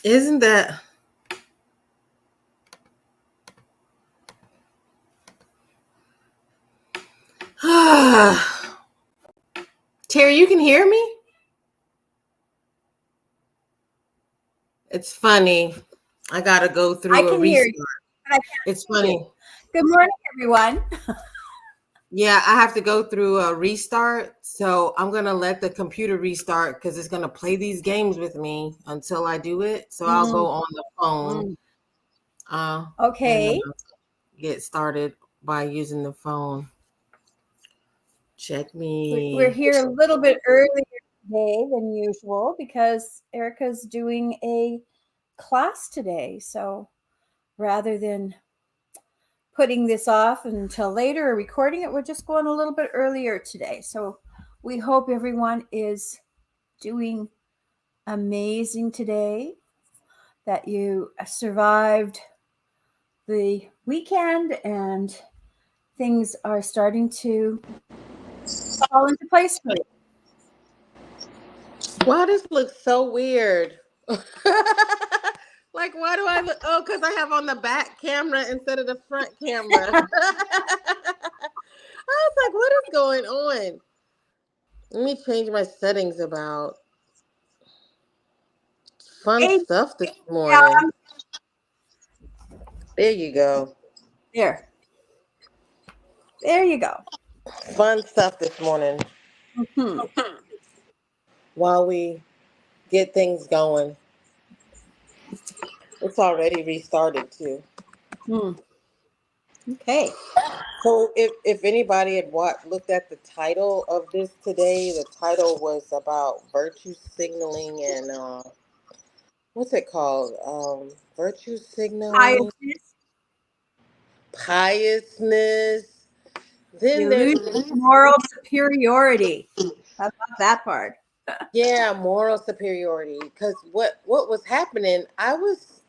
Isn't that? Terry, you can hear me? It's funny. I got to go through I a can hear restart. you, but I can't It's see you. funny. Good morning, everyone. Yeah, I have to go through a restart. So I'm going to let the computer restart because it's going to play these games with me until I do it. So I'll go on the phone and Okay. get started by using the phone. Check We're me. here a little bit earlier today than usual because Erica's doing a class today. So rather than putting this off until later or recording it, we're just going a little bit earlier today. So we hope everyone is doing amazing today, that you survived the weekend and things are starting to fall into place for you. Wow, this looks so weird. Like, why do I look? Oh, because I have on the back camera instead of the front camera. I was like, what is going on? Let me change my settings about fun Hey, stuff this yeah, morning. There you go. there you go. Fun stuff this morning Hmm. while we get things going. It's already restarted too. Okay. So if anybody had looked at the title of this today, the title was about virtue signaling and what's it called? Virtue signaling, Piousness, piousness. the Then there's illusion of moral superiority. How about that part? yeah, moral superiority. Because what was happening, I was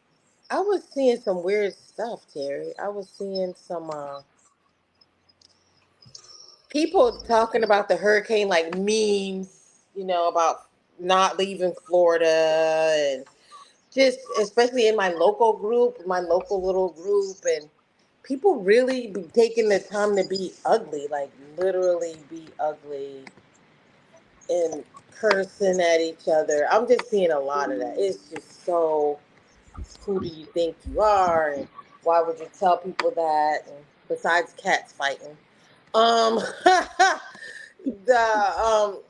seeing some weird stuff, Terry. I was seeing some people talking about the hurricane, like memes, about not leaving Florida, and just especially in my local little group, and people really be taking the time to be ugly, like literally be ugly and cursing at each other. I'm just seeing a lot of that. It's just so, who do you think you are, and why would you tell people that? And besides cats fighting, um, the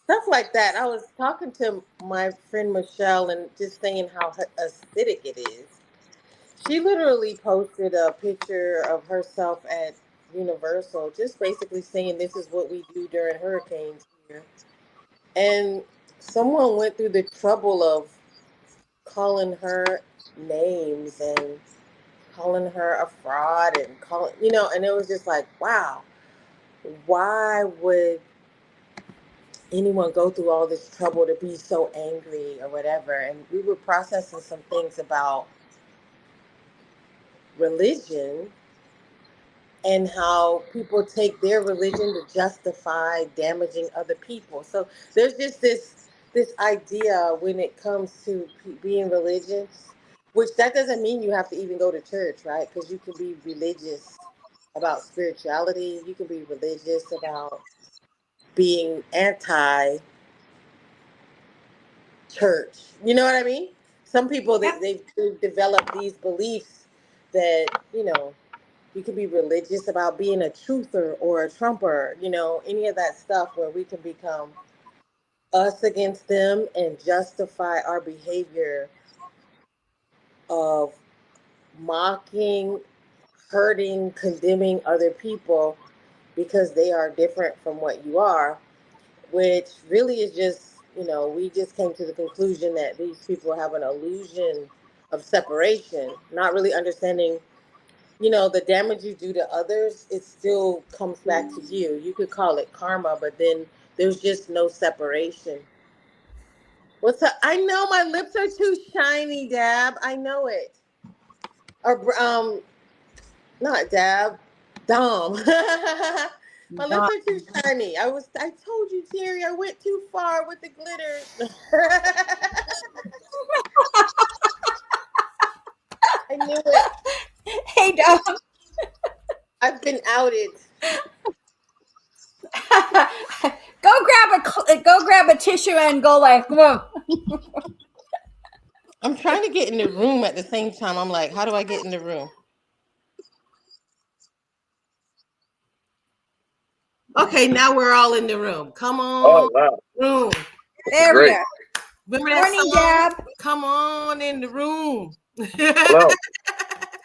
stuff like that. I was talking to my friend Michelle and just saying how acidic it is. She literally posted a picture of herself at Universal, just basically saying this is what we do during hurricanes here. And someone went through the trouble of calling her names and calling her a fraud and and it was just like, wow, why would anyone go through all this trouble to be so angry or whatever? And we were processing some things about religion and how people take their religion to justify damaging other people. So there's just this idea when it comes to being religious, which that doesn't mean you have to even go to church, right? Because you can be religious about spirituality. You can be religious about being anti church. You know what I mean? Some people they've developed these beliefs that you can be religious about being a truther or a trumper. Any of that stuff where we can become us against them and justify our behavior of mocking, hurting, condemning other people because they are different from what you are, which really is just, we just came to the conclusion that these people have an illusion of separation, not really understanding, the damage you do to others, it still comes back to you. You could call it karma, but then there's just no separation. What's up? I know my lips are too shiny, Dab. I know it. Or, not Dab, Dom. My lips are too shiny. I told you, Terry, I went too far with the glitter. I knew it. Hey, Dom. I've been outed. Go grab a tissue and go like, whoa. I'm trying to get in the room at the same time. I'm like, how do I get in the room? Okay, now we're all in the room. Come on, Oh, wow. room. There Great. we go. Remember Good that morning, song? Deb. Come on in the room. Hello.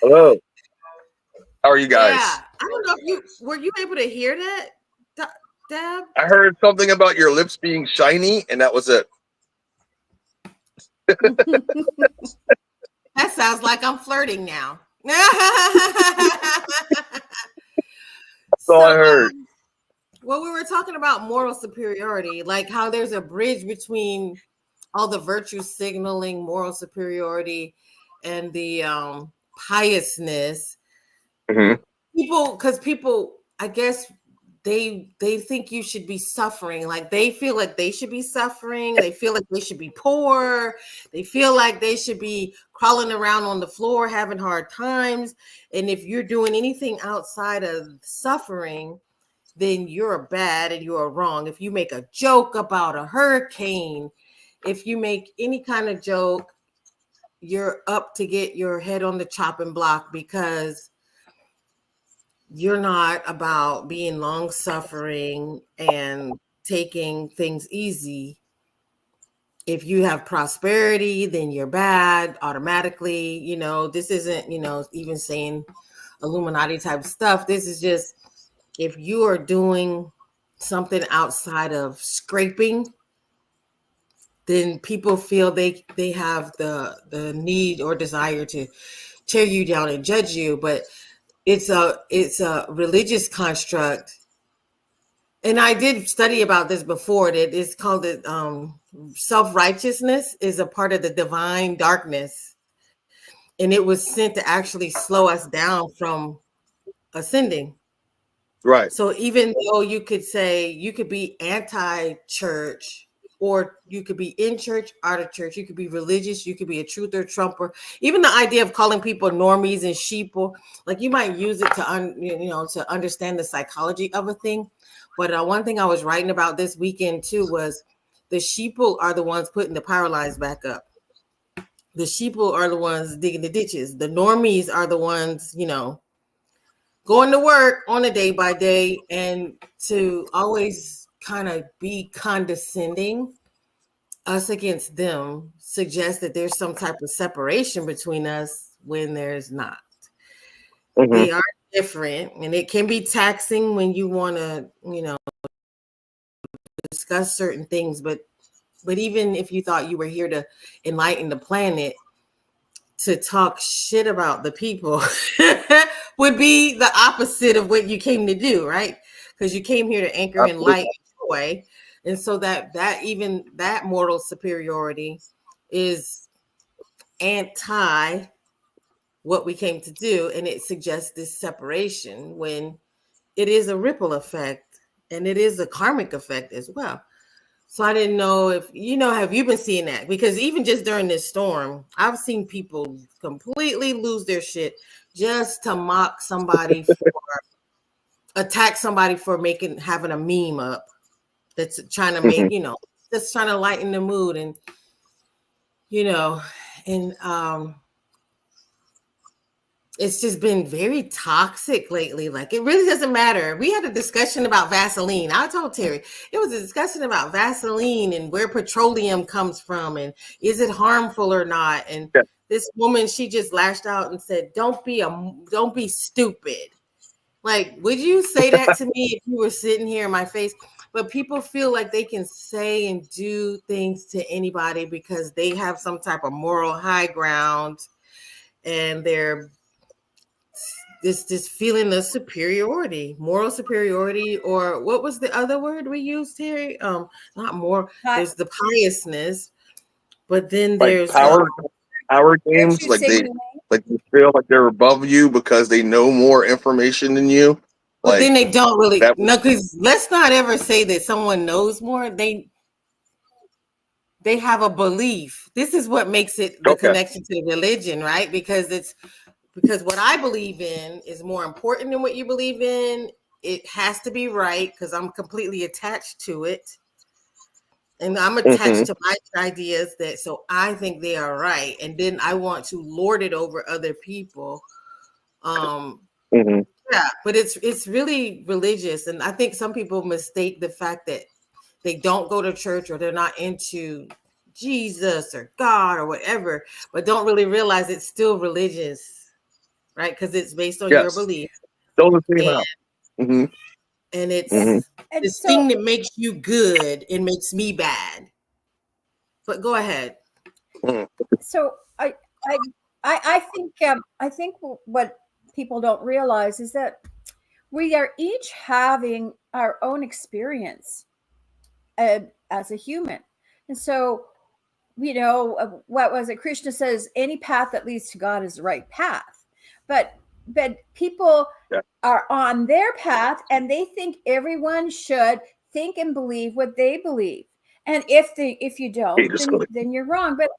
Hello. How are you guys? Yeah, I don't know if were you able to hear that, Deb? I heard something about your lips being shiny, and that was it. That sounds like I'm flirting now. That's all I heard. Well, we were talking about moral superiority, like how there's a bridge between all the virtue signaling, moral superiority, and the piousness. Mm-hmm. People, I guess they think you should be suffering. Like they feel like they should be suffering. They feel like they should be poor. They feel like they should be crawling around on the floor, having hard times. And if you're doing anything outside of suffering, then you're bad and you're wrong. If you make a joke about a hurricane, if you make any kind of joke, you're up to get your head on the chopping block because you're not about being long suffering and taking things easy. If you have prosperity, then you're bad automatically. You know, this isn't, even saying Illuminati type stuff. This is just if you are doing something outside of scraping, then people feel they have the need or desire to tear you down and judge you. But it's a religious construct, and I did study about this before. That it's called it self-righteousness is a part of the divine darkness, and it was sent to actually slow us down from ascending. Right. So even though you could say you could be anti-church, or you could be in church, out of church, you could be religious, you could be a truther, trumper. Even the idea of calling people normies and sheeple, like you might use it to to understand the psychology of a thing. But one thing I was writing about this weekend too was the sheeple are the ones putting the power lines back up. The sheeple are the ones digging the ditches. The normies are the ones, going to work on a day by day, and to always kind of be condescending us against them suggests that there's some type of separation between us when there's not. Mm-hmm. They are different, and it can be taxing when you want to, discuss certain things. But even if you thought you were here to enlighten the planet, to talk shit about the people would be the opposite of what you came to do, right? Because you came here to anchor in light and joy. And so that moral superiority is anti what we came to do. And it suggests this separation when it is a ripple effect, and it is a karmic effect as well. So I didn't know if, have you been seeing that? Because even just during this storm, I've seen people completely lose their shit just to mock somebody attack somebody for having a meme up that's trying to make, just trying to lighten the mood. And, it's just been very toxic lately. Like, it really doesn't matter. We had a discussion about Vaseline. I told Terry, it was a discussion about Vaseline and where petroleum comes from and is it harmful or not. And this woman, she just lashed out and said, don't be stupid. Like, would you say that to me if you were sitting here in my face? But people feel like they can say and do things to anybody because they have some type of moral high ground, and they're this feeling of superiority, moral superiority, or what was the other word we used, Terry? Not more. There's the piousness, but then there's power games. Like they feel like they're above you because they know more information than you. But then they don't really that because let's not ever say that someone knows more. They have a belief. This is what makes it the connection to the religion, right? Because what I believe in is more important than what you believe in. It has to be right because I'm completely attached to it. And I'm attached to my ideas so I think they are right. And then I want to lord it over other people. Yeah, but it's really religious. And I think some people mistake the fact that they don't go to church or they're not into Jesus or God or whatever, but don't really realize it's still religious, right? Because it's based on your belief. Don't see how. And it's this thing that makes you good and makes me bad. But go ahead. So I think what people don't realize is that we are each having our own experience as a human, and so what was it? Krishna says any path that leads to God is the right path, but people are on their path and they think everyone should think and believe what they believe, and if you don't, then you're wrong. But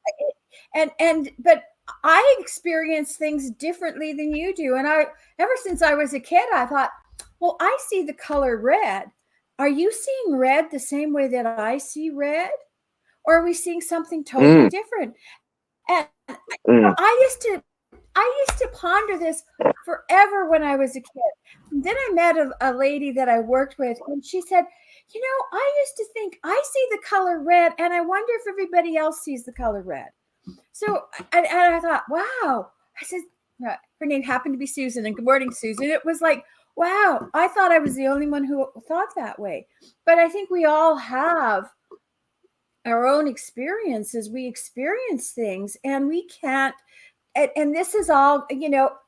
I experience things differently than you do, and ever since I was a kid, I thought, well, I see the color red. Are you seeing red the same way that I see red? Or are we seeing something totally different? And I used to ponder this forever when I was a kid. And then I met a lady that I worked with, and she said, I used to think I see the color red, and I wonder if everybody else sees the color red. So, and I thought, wow. I said, her name happened to be Susan, and good morning, Susan. It was like, wow, I thought I was the only one who thought that way. But I think we all have our own experiences. We experience things, and we can't. And this is all,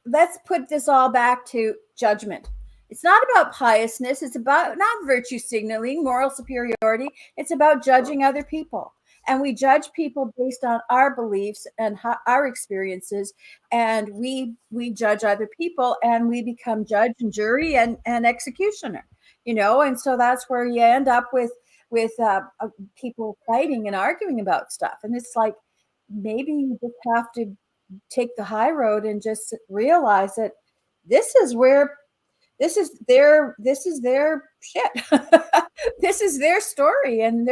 let's put this all back to judgment. It's not about piousness. It's about not virtue signaling, moral superiority. It's about judging other people. And we judge people based on our beliefs and our experiences. And we judge other people, and we become judge and jury and executioner, and so that's where you end up with people fighting and arguing about stuff. And it's like, maybe you just have to take the high road and just realize that this is their shit. This is their story, and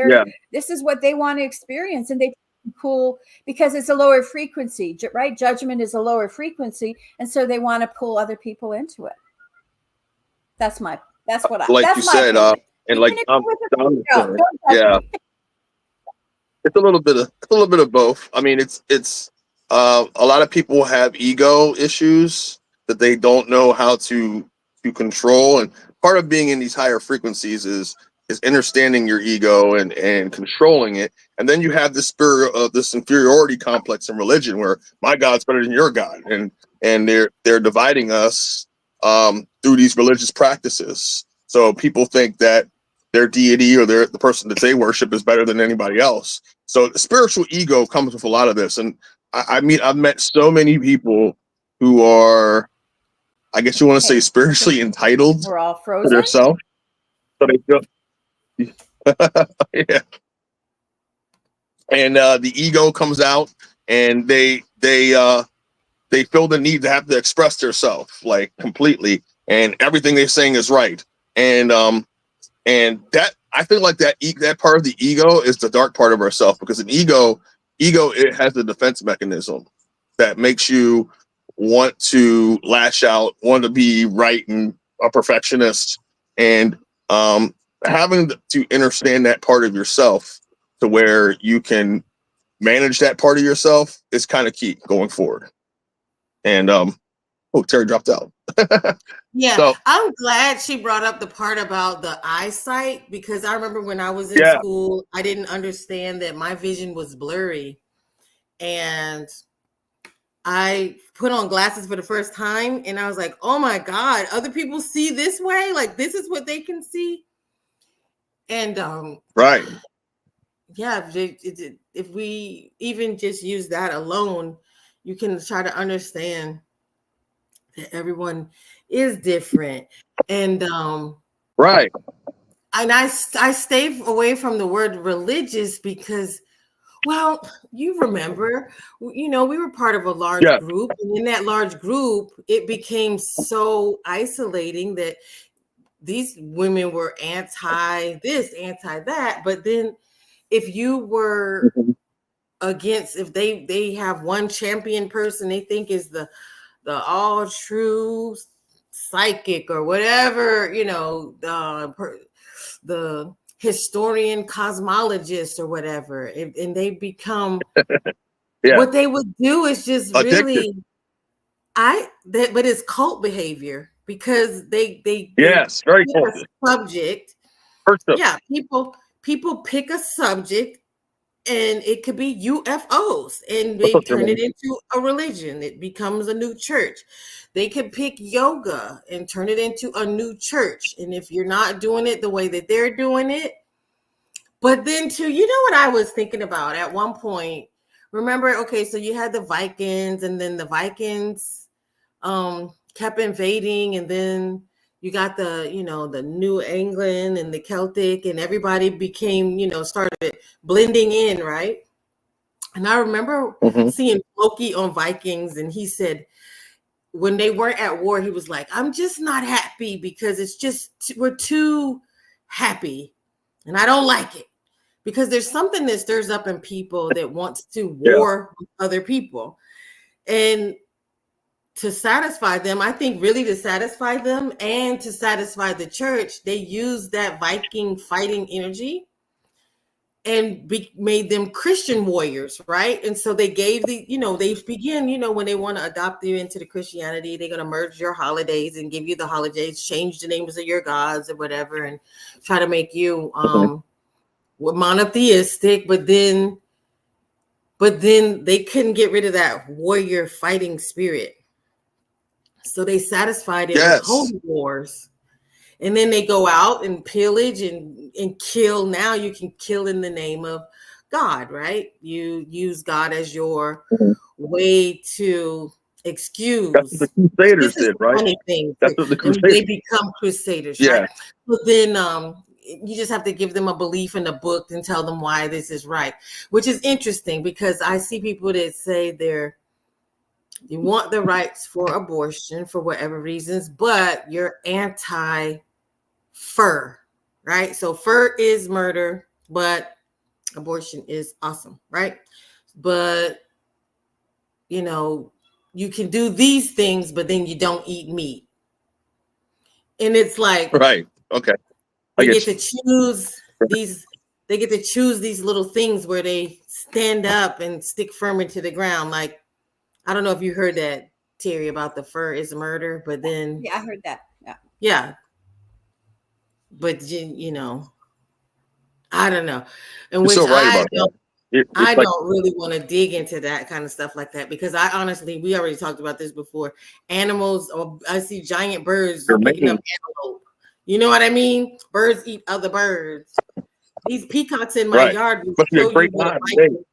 this is what they want to experience, and they pull because it's a lower frequency, right? Judgment is a lower frequency, and so they want to pull other people into it. That's what you said, and like it's a little bit of both. I mean, it's a lot of people have ego issues that they don't know how to control, and part of being in these higher frequencies is understanding your ego and controlling it. And then you have this spirit of this inferiority complex in religion, where my God's better than your God, and they're dividing us through these religious practices. So people think that their deity or the person that they worship is better than anybody else. So the spiritual ego comes with a lot of this. And I've met so many people who are, I guess you want to say, spiritually entitled We're all frozen to themselves. So they feel, yeah. And the ego comes out, and they feel the need to have to express themselves like completely, and everything they're saying is right. And that, I feel like that part of the ego is the dark part of ourselves, because an ego it has a defense mechanism that makes you want to lash out, want to be right and a perfectionist, and having to understand that part of yourself to where you can manage that part of yourself is kind of key going forward. And Terri dropped out. Yeah, so, I'm glad she brought up the part about the eyesight, because I remember when I was in school, I didn't understand that my vision was blurry, and I put on glasses for the first time, and I was like, oh my God, other people see this way? Like, this is what they can see? And right. Yeah, if we even just use that alone, you can try to understand that everyone is different. And Right. and I stay away from the word religious because, well, you remember, we were part of a large Yeah. group, and in that large group, it became so isolating that these women were anti this, anti that. But then if you were Mhm. against, if they have one champion person they think is the all true psychic or whatever, the historian cosmologist or whatever, and they become, Yeah. what they would do is just Addicted. really, but it's cult behavior, because they Yes. Very pick cool. a subject. First of Yeah, people pick a subject, and it could be UFOs, and they turn it into a religion. It becomes a new church. They could pick yoga and turn it into a new church. And if you're not doing it the way that they're doing it, but then too, you know what I was thinking about at one point? Remember, okay, so you had the Vikings, and then the Vikings kept invading, and then you got the New England and the Celtic, and everybody became, started blending in, right? And I remember Mhm. seeing Loki on Vikings, and he said when they weren't at war, he was like, "I'm just not happy because it's just we're too happy, and I don't like it, because there's something that stirs up in people that wants to Yeah. war with other people, and to satisfy them, I think really to satisfy them and to satisfy the church, they use that Viking fighting energy and made them Christian warriors, right? And so they gave they begin, when they want to adopt you into the Christianity, they're going to merge your holidays and give you the holidays, change the names of your gods or whatever, and try to make you Mhm. monotheistic. But then they couldn't get rid of that warrior fighting spirit. So they satisfied it with Yes. holy wars. And then they go out and pillage and kill. Now you can kill in the name of God, right? You use God as your Mhm. way to That's what the excuse. Crusaders This is did, the right? funny thing. That's what the And Crusaders. they become crusaders, right? Yeah. But then you just have to give them a belief in the book and tell them why this is right, which is interesting because I see people that say you want the rights for abortion for whatever reasons, but you're anti fur, right? So fur is murder, but abortion is awesome, right? But you can do these things, but then you don't eat meat. And it's like Right. Okay. I they get get you. to choose these, they get to choose these little things where they stand up and stick firm into the ground. Like, I don't know if you heard that, Terry, about the fur is murder, but then Yeah, I heard that. Yeah. yeah, but I don't know. In You're which so right about that. It's I like don't really want to dig into that kind of stuff like that because I honestly, we already talked about this before. Animals, or I see giant birds your picking up main. antelope. You know what I mean? Birds eat other birds. These peacocks in my Right. yard will Must be a show you great what a time. Hey, Viking.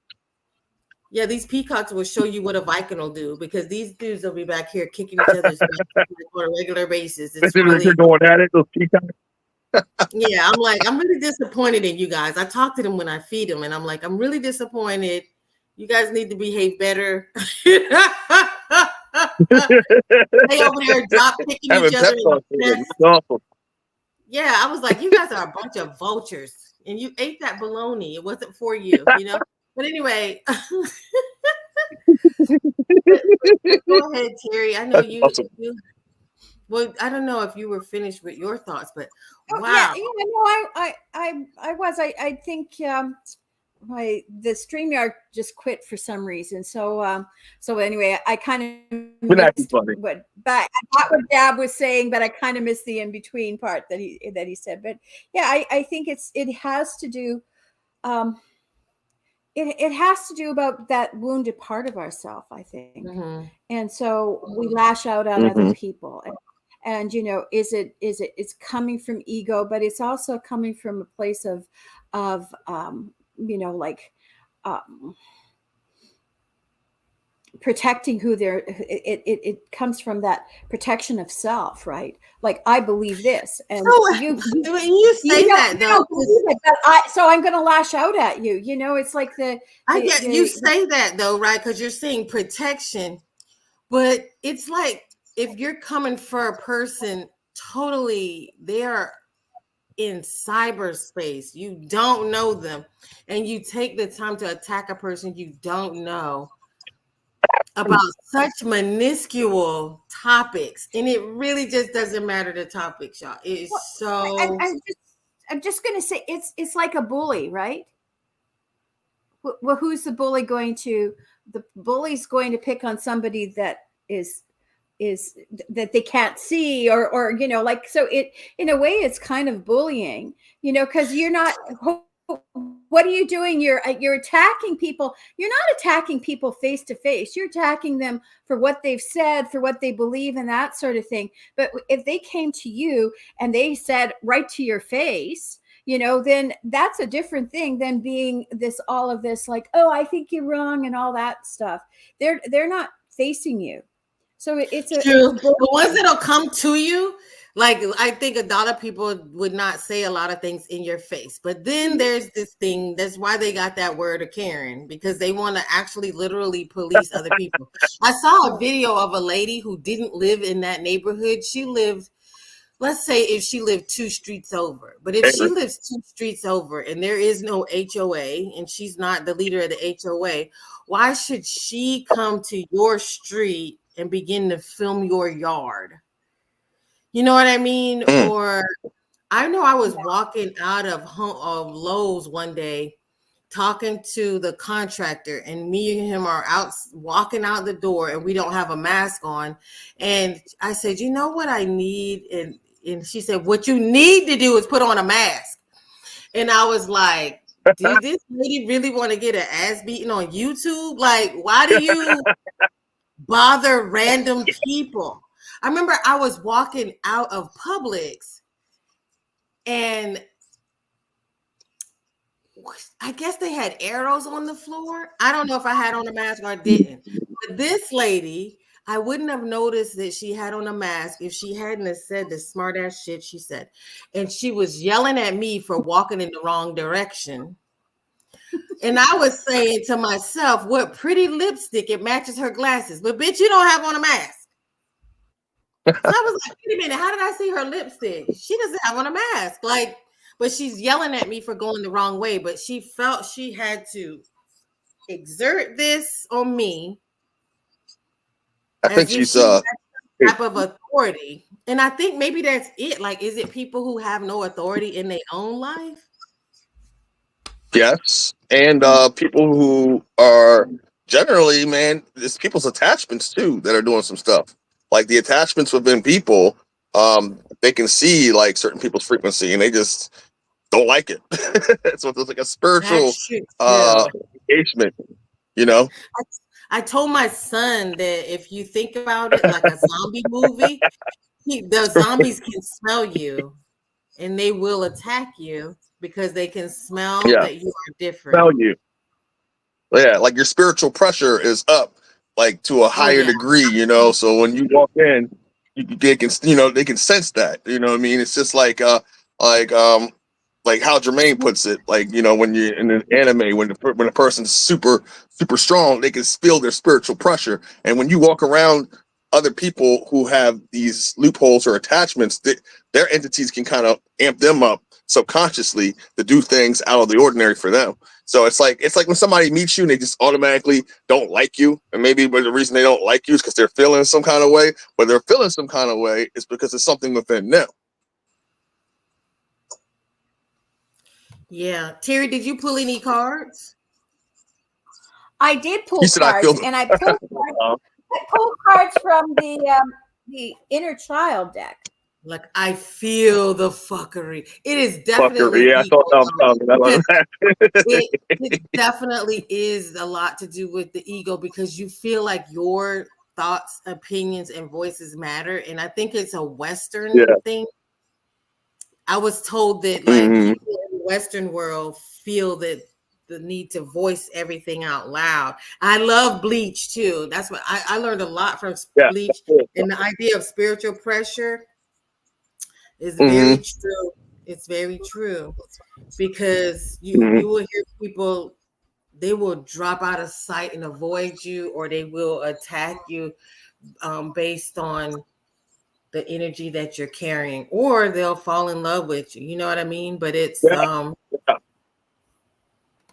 Yeah, these peacocks will show you what a Viking will do because these dudes will be back here kicking each other's butt on a regular basis. It's they're really, going at it. Those peacocks. yeah, I'm like, I'm really disappointed in you guys. I talk to them when I feed them, and I'm like, I'm really disappointed. You guys need to behave better. They over there drop kicking each Having other pep in the talk with them. chest. It's awesome. Yeah, I was like, you guys are a bunch of vultures, and you ate that bologna. It wasn't for you, you know. But anyway, but go ahead, Terry. I know That's you. awesome. Well, I don't know if you were finished with your thoughts, but Oh yeah, wow. yeah. No, I was. I think the StreamYard just quit for some reason. So anyway, I kind of Been acting missed funny. but I got what Dab was saying, but I kind of missed the in between part that he said. But yeah, I think it has to do um it has to do about that wounded part of ourself, I think. Mm-hmm. And so we lash out at other Mm-hmm. people. And it's coming from ego, but it's also coming from a place of like um protecting who they're, it comes from that protection of self, right? Like, I believe this, and So when you say that though, don't believe it, but so I'm going to lash out at you. You know, it's like I get you say that though, right? Because you're saying protection, but it's like if you're coming for a person totally, they are in cyberspace, you don't know them, and you take the time to attack a person you don't know about such minuscule topics, and it really just doesn't matter the topics, y'all. It's so. I'm just going to say it's like a bully, right? Well, who's the bully going to? The bully's going to pick on somebody that is that they can't see, or you know, like, so it, in a way, it's kind of bullying, you know, because you're not, what are you doing? You're attacking people. You're not attacking people face to face. You're attacking them for what they've said, for what they believe, and that sort of thing. But if they came to you and they said right to your face, you know, then that's a different thing than being this, all of this, like, oh, I think you're wrong and all that stuff. They're not facing you. So it's true. The ones that'll come to you, like, I think a lot of people would not say a lot of things in your face, but then there's this thing. That's why they got that word of Karen, because they want to actually literally police other people. I saw a video of a lady who didn't live in that neighborhood. She lived, let's say, if she lived 2 streets over, but if she lives 2 streets over and there is no HOA and she's not the leader of the HOA, why should she come to your street and begin to film your yard? You know what I mean? Or I know I was walking out of Lowe's one day talking to the contractor, and me and him are out walking out the door, and we don't have a mask on. And I said, you know what I need? And she said, what you need to do is put on a mask. And I was like, did this lady really want to get her ass beaten on YouTube? Like, why do you bother random people? I remember I was walking out of Publix, and I guess they had arrows on the floor. I don't know if I had on a mask or I didn't. But this lady, I wouldn't have noticed that she had on a mask if she hadn't have said the smart ass shit she said. And she was yelling at me for walking in the wrong direction. And I was saying to myself, what pretty lipstick, it matches her glasses. But bitch, you don't have on a mask. So I was like, wait a minute, how did I see her lipstick? She doesn't have on a mask. Like, but she's yelling at me for going the wrong way. But she felt she had to exert this on me. I think she's type of authority. And I think maybe that's it. Like, is it people who have no authority in their own life? Yes. And people who are generally, man, it's people's attachments too that are doing some stuff. Like the attachments within people, they can see like certain people's frequency and they just don't like it. So it's like a spiritual engagement, you know? I told my son that if you think about it like a zombie movie, the zombies can smell you and they will attack you because they can smell that you are different. Smell you. Yeah, like your spiritual pressure is up like to a higher degree, you know. So when you walk in, they can, you know, they can sense that. You know what I mean? It's just like how Jermaine puts it, like, you know, when you're in an anime, when a person's super strong, they can feel their spiritual pressure. And when you walk around other people who have these loopholes or attachments, their entities can kind of amp them up subconsciously to do things out of the ordinary for them. So it's like when somebody meets you and they just automatically don't like you, and maybe the reason they don't like you is because they're feeling some kind of way. But they're feeling some kind of way is because it's something within them. Yeah, Terri, did you pull any cards? I did pull cards, and I pulled cards from the inner child deck. Like, I feel the fuckery. It is definitely I thought that it definitely is a lot to do with the ego, because you feel like your thoughts, opinions, and voices matter. And I think it's a Western thing. I was told that like people in the Western world feel that the need to voice everything out loud. I love Bleach too. That's what I learned a lot from Yeah. Bleach. And the idea of spiritual pressure is very Mm-hmm. true. It's very true because Mm-hmm. you will hear people, they will drop out of sight and avoid you, or they will attack you based on the energy that you're carrying, or they'll fall in love with you. You know what I mean? But it's Yeah.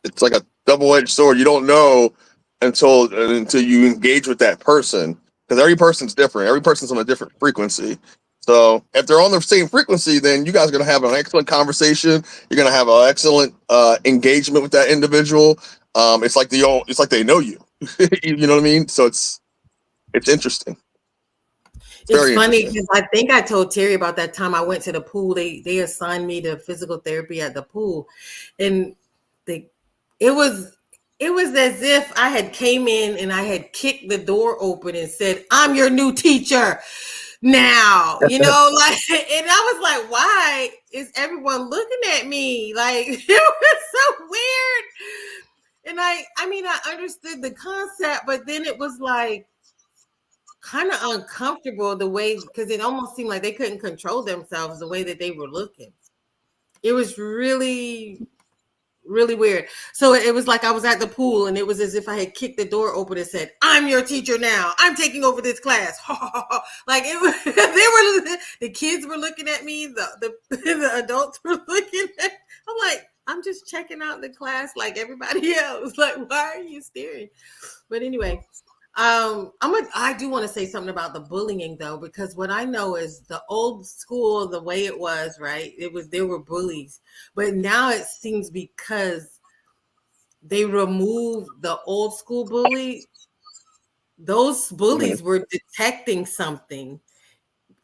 It's like a double-edged sword. You don't know until you engage with that person, because every person's different. Every person's on a different frequency. So if they're on the same frequency, then you guys are going to have an excellent conversation. You're going to have an excellent engagement with that individual. It's like they know you. You know what I mean? So it's interesting. It's It's very funny interesting. because I think I told Terry about that time I went to the pool. They assigned me to physical therapy at the pool, and they it was as if I had came in and I had kicked the door open and said, "I'm your new teacher now." You know, like, and I was like, "Why is everyone looking at me?" Like, it was so weird. And I mean, I understood the concept, but then it was like kind of uncomfortable the way, because it almost seemed like they couldn't control themselves the way that they were looking. It was really, really weird. So it was like I was at the pool and it was as if I had kicked the door open and said, "I'm your teacher now. I'm taking over this class." Like it was, the kids were looking at me, the adults were looking at, I'm like, I'm just checking out the class like everybody else. Like, why are you staring? But anyway, I do want to say something about the bullying though, because what I know is the old school, the way it was, right? There were bullies, but now it seems because they removed the old school bully, those bullies were detecting something.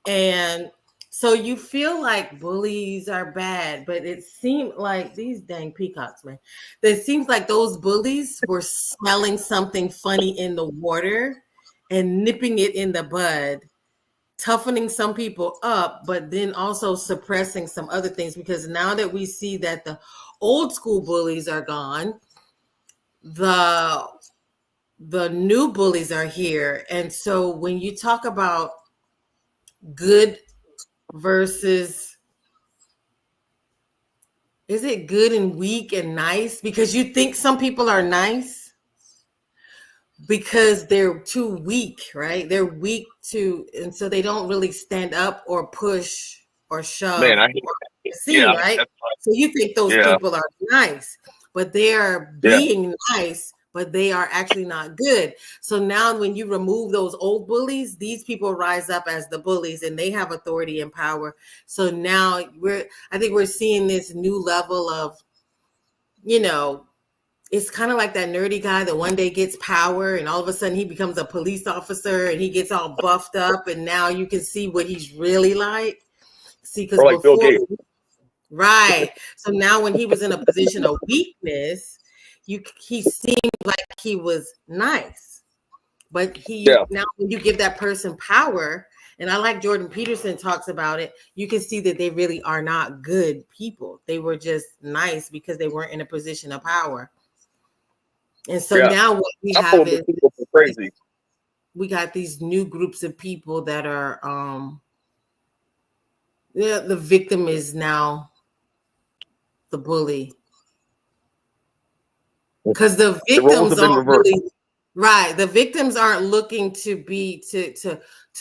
And so you feel like bullies are bad, but it seemed like these dang peacocks, man. It seems like those bullies were smelling something funny in the water and nipping it in the bud, toughening some people up, but then also suppressing some other things. Because now that we see that the old school bullies are gone, the new bullies are here. And so when you talk about good versus, is it good and weak and nice? Because you think some people are nice because they're too weak, right? They're weak and so they don't really stand up or push or Man, shove I or see, yeah, right? So you think those yeah, people are nice, but they are yeah. being nice, but they are actually not good. So now when you remove those old bullies, these people rise up as the bullies and they have authority and power. So now I think we're seeing this new level of, you know, it's kind of like that nerdy guy that one day gets power and all of a sudden he becomes a police officer and he gets all buffed up and now you can see what he's really like. See, because Or like Bill before, Gates. right. So now when he was in a position of weakness, he seemed like he was nice. But Yeah, now when you give that person power, and I like Jordan Peterson talks about it, you can see that they really are not good people. They were just nice because they weren't in a position of power. And so yeah. now what we I pull have is people for crazy. we got these new groups of people that are yeah, the victim is now the bully. Because the The roles victims have been aren't reversed. really right. The victims aren't looking to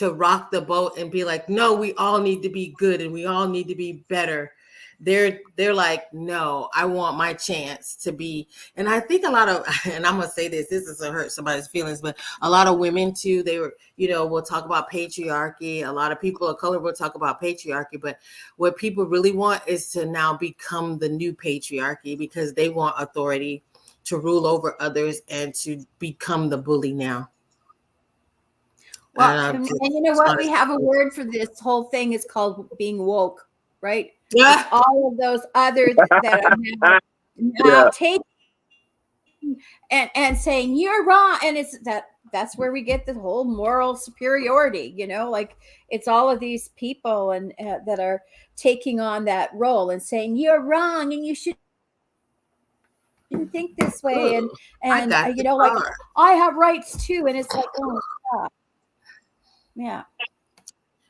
rock the boat and be like, no, we all need to be good and we all need to be better. They're like, no, I want my chance to be. And I think a lot of, and I'm gonna say this is to hurt somebody's feelings, but a lot of women too, they were, we'll talk about patriarchy. A lot of people of color will talk about patriarchy, but what people really want is to now become the new patriarchy because they want authority to rule over others and to become the bully now. Well, and you know what? We have a word for this whole thing. Is called being woke, right? It's all of those others that are now Yeah, taking and saying you're wrong, and that's where we get the whole moral superiority. Like it's all of these people and that are taking on that role and saying you're wrong and you should didn't think this way, Ooh, I and got the like card. I have rights too, and it's like, oh yeah.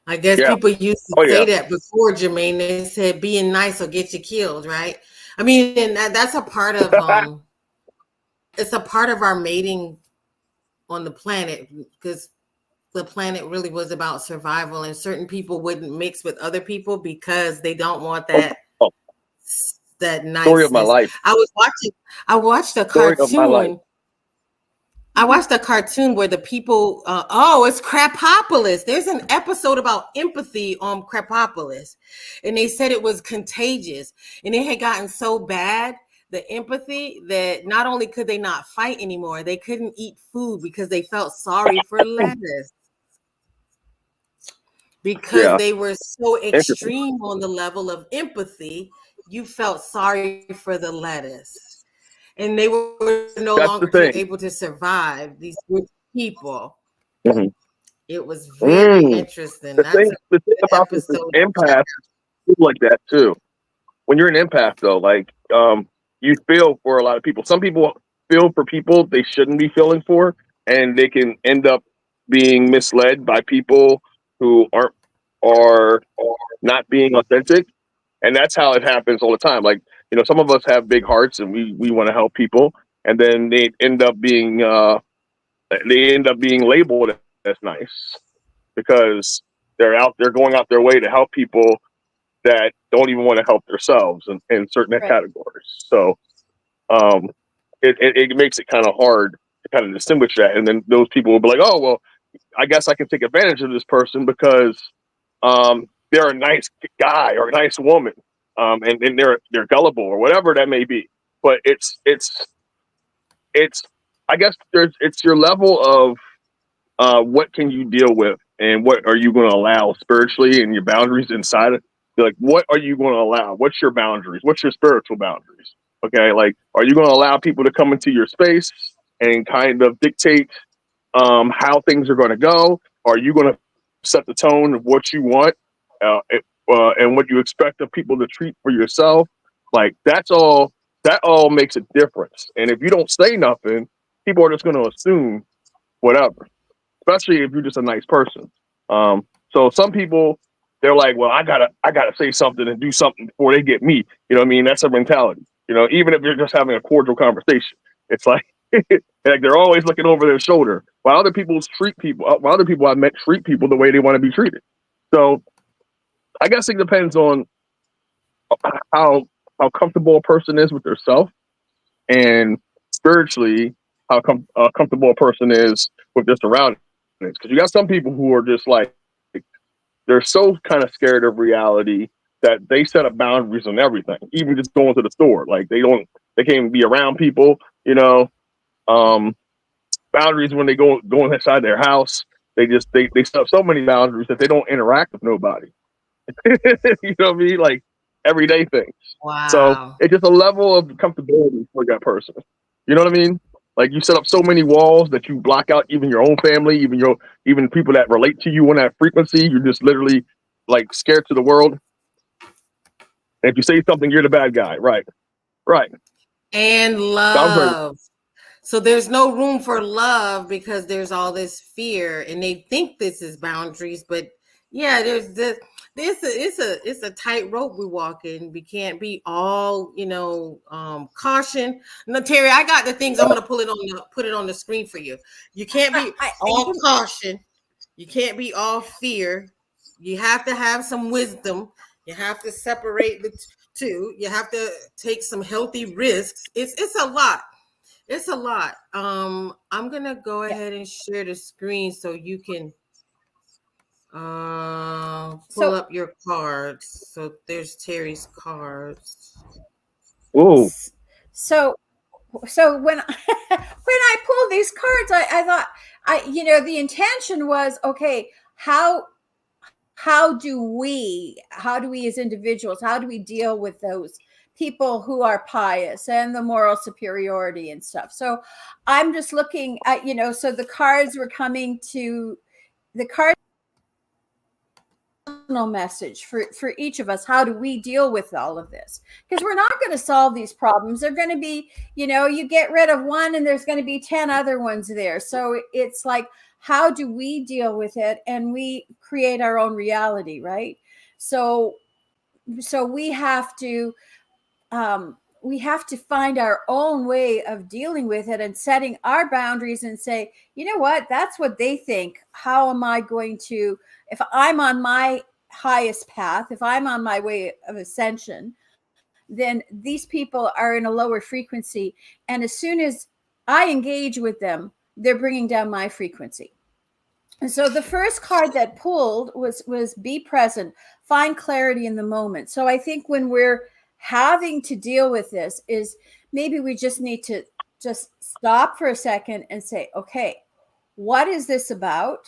I guess Yeah. people used to Oh yeah. say that before, Jermaine. They said being nice will get you killed, right? I mean, and that's a part of it's a part of our mating on the planet, because the planet really was about survival, and certain people wouldn't mix with other people because they don't want that Oh, that story of my niceness. life. I watched a Story of my life. cartoon. I watched a cartoon where the people, it's Crapopolis. There's an episode about empathy on Crapopolis, and they said it was contagious, and it had gotten so bad, the empathy, that not only could they not fight anymore, they couldn't eat food because they felt sorry for lettuce, because Yeah. they were so Interesting. extreme on the level of empathy. You felt sorry for the lettuce. And they were no That's the longer thing. able to survive, these groups of people. Mhm. It was very Mm. interesting. The That's a thing good about this is episode to check empath is like that too. When you're an empath though, like you feel for a lot of people. Some people feel for people they shouldn't be feeling for, and they can end up being misled by people who are not being authentic. And that's how it happens all the time. Like, some of us have big hearts and we want to help people, and then they end up being labeled as nice because they're going out their way to help people that don't even want to help themselves in certain Right. categories. So um, it makes it kind of hard to kind of distinguish that. And then those people will be like, oh, well, I guess I can take advantage of this person because they're a nice guy or a nice woman, and they're gullible or whatever that may be. But it's I guess it's your level of what can you deal with and what are you going to allow spiritually and your boundaries inside it. Like, what are you going to allow? What's your boundaries? What's your spiritual boundaries? Okay, like, are you going to allow people to come into your space and kind of dictate how things are going to go? Are you going to set the tone of what you want and what you expect of people to treat for yourself? Like, that all makes a difference. And if you don't say nothing, people are just going to assume whatever, especially if you're just a nice person. So some people, they're like, well, I gotta say something and do something before they get me. You know what I mean? That's a mentality. Even if you're just having a cordial conversation, it's like like they're always looking over their shoulder while while other people I've met treat people the way they want to be treated. So I guess it depends on how comfortable a person is with themselves, and spiritually how comfortable a person is with their surroundings. Because you got some people who are just like, they're so kind of scared of reality that they set up boundaries on everything, even just going to the store. Like, they can't even be around people. Um, Boundaries when they go inside their house. They set up so many boundaries that they don't interact with nobody. You know what I mean? Like, everyday things. So Wow. it's just a level of comfortability for that person. You know what I mean? Like, you set up so many walls that you block out even your own family, even people that relate to you on that frequency. You're just literally like scared to the world. And if you say something, you're the bad guy. Right. Right. And Sounds very love. So there's no room for love because there's all this fear, and they think this is boundaries, but yeah, there's this. It's a tightrope we walk in. We can't be all caution. No, Terry, I got the things. I'm gonna put it on the screen for you. You can't be all caution. You can't be all fear. You have to have some wisdom. You have to separate the two. You have to take some healthy risks. It's a lot. It's a lot. I'm gonna go ahead and share the screen so you can pull So up your cards. So there's Terry's cards. Whoa. so when when I pulled these cards, I thought the intention was, okay, how do we as individuals, how do we deal with those people who are pious and the moral superiority and stuff? So I'm just looking at, so the cards were coming to the cards personal message for each of us. How do we deal with all of this? Because we're not going to solve these problems. They're going to be, you get rid of one and there's going to be 10 other ones there. So it's like, how do we deal with it? And we create our own reality, right? So we have to find our own way of dealing with it and setting our boundaries and say, you know what, that's what they think. How am I going to, if I'm on my highest path, if I'm on my way of ascension, then these people are in a lower frequency. And as soon as I engage with them, they're bringing down my frequency. And so the first card that pulled was be present, find clarity in the moment. So I think when we're having to deal with this is maybe we just need to just stop for a second and say, okay, what is this about?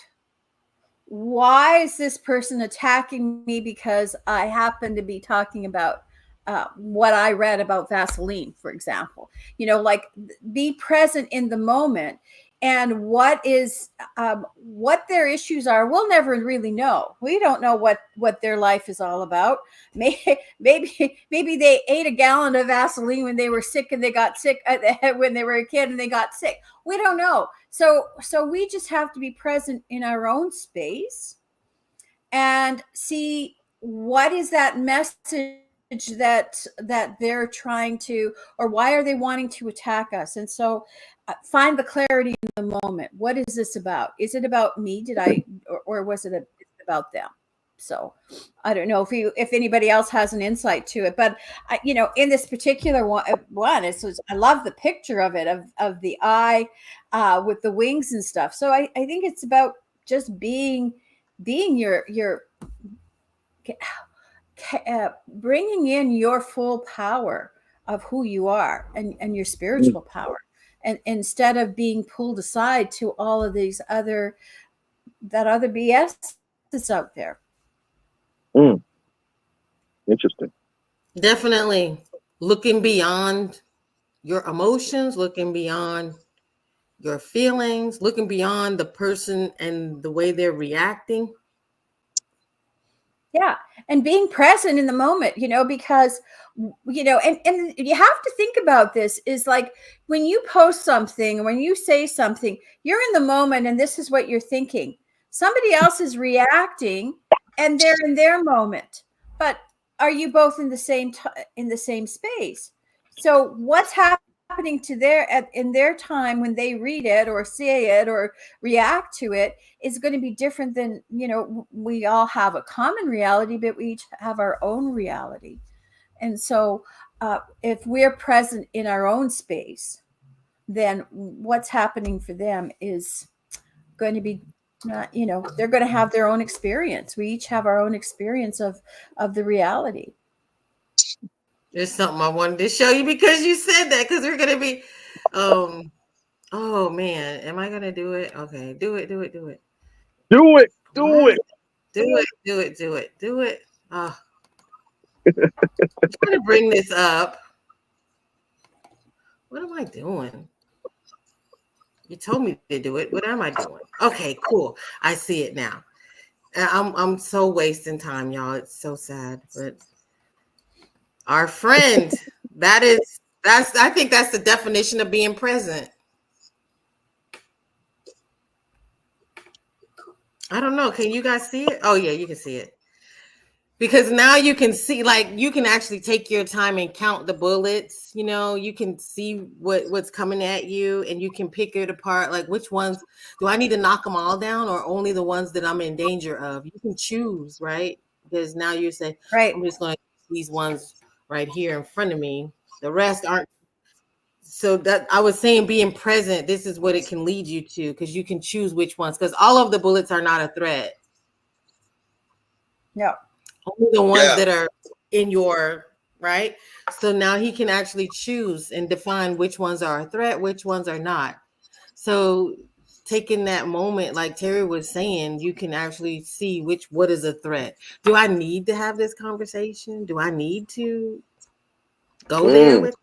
Why is this person attacking me because I happen to be talking about what I read about Vaseline, for example? Like be present in the moment. And what their issues are, we'll never really know. We don't know what their life is all about. Maybe they ate a gallon of Vaseline when they were sick and they got sick when they were a kid and they got sick. We don't know. So we just have to be present in our own space and see what is that message that they're trying to, or why are they wanting to attack us? And so find the clarity in the moment. What is this about? Is it about me? Or was it about them? So I don't know if anybody else has an insight to it, but in this particular one, I love the picture of it, of the eye with the wings and stuff. So I think it's about just being your bringing in your full power of who you are and your spiritual power, and instead of being pulled aside to all of these other BS that's out there. Interesting. Definitely looking beyond your emotions, looking beyond your feelings, looking beyond the person and the way they're reacting. Yeah. And being present in the moment, because, and you have to think about this is like when you post something, when you say something, you're in the moment and this is what you're thinking. Somebody else is reacting and they're in their moment. But are you both in the same space? So what's happening to in their time when they read it or say it or react to it is going to be different than, we all have a common reality, but we each have our own reality. And so if we're present in our own space, then what's happening for them is going to be, they're going to have their own experience. We each have our own experience of the reality. There's something I wanted to show you because you said that, because we're going to be, oh man, am I going to do it? Okay. Do it. Do it. Do it. Oh. I'm trying to bring this up. What am I doing? You told me to do it. What am I doing? Okay, cool. I see it now. I'm so wasting time, y'all. It's so sad. But our friend, I think that's the definition of being present. I don't know. Can you guys see it? Oh yeah, you can see it. Because now you can see, like, you can actually take your time and count the bullets. You can see what's coming at you, and you can pick it apart. Like, which ones do I need to knock them all down, or only the ones that I'm in danger of? You can choose, right? Because now you say, right, I'm just going to use these ones right here in front of me. The rest aren't. So that I was saying, being present, this is what it can lead you to, because you can choose which ones, because all of the bullets are not a threat. No. Only the ones that are in your, right? So now he can actually choose and define which ones are a threat, which ones are not. So taking that moment, like Terri was saying, you can actually see what is a threat. Do I need to have this conversation? Do I need to go there with?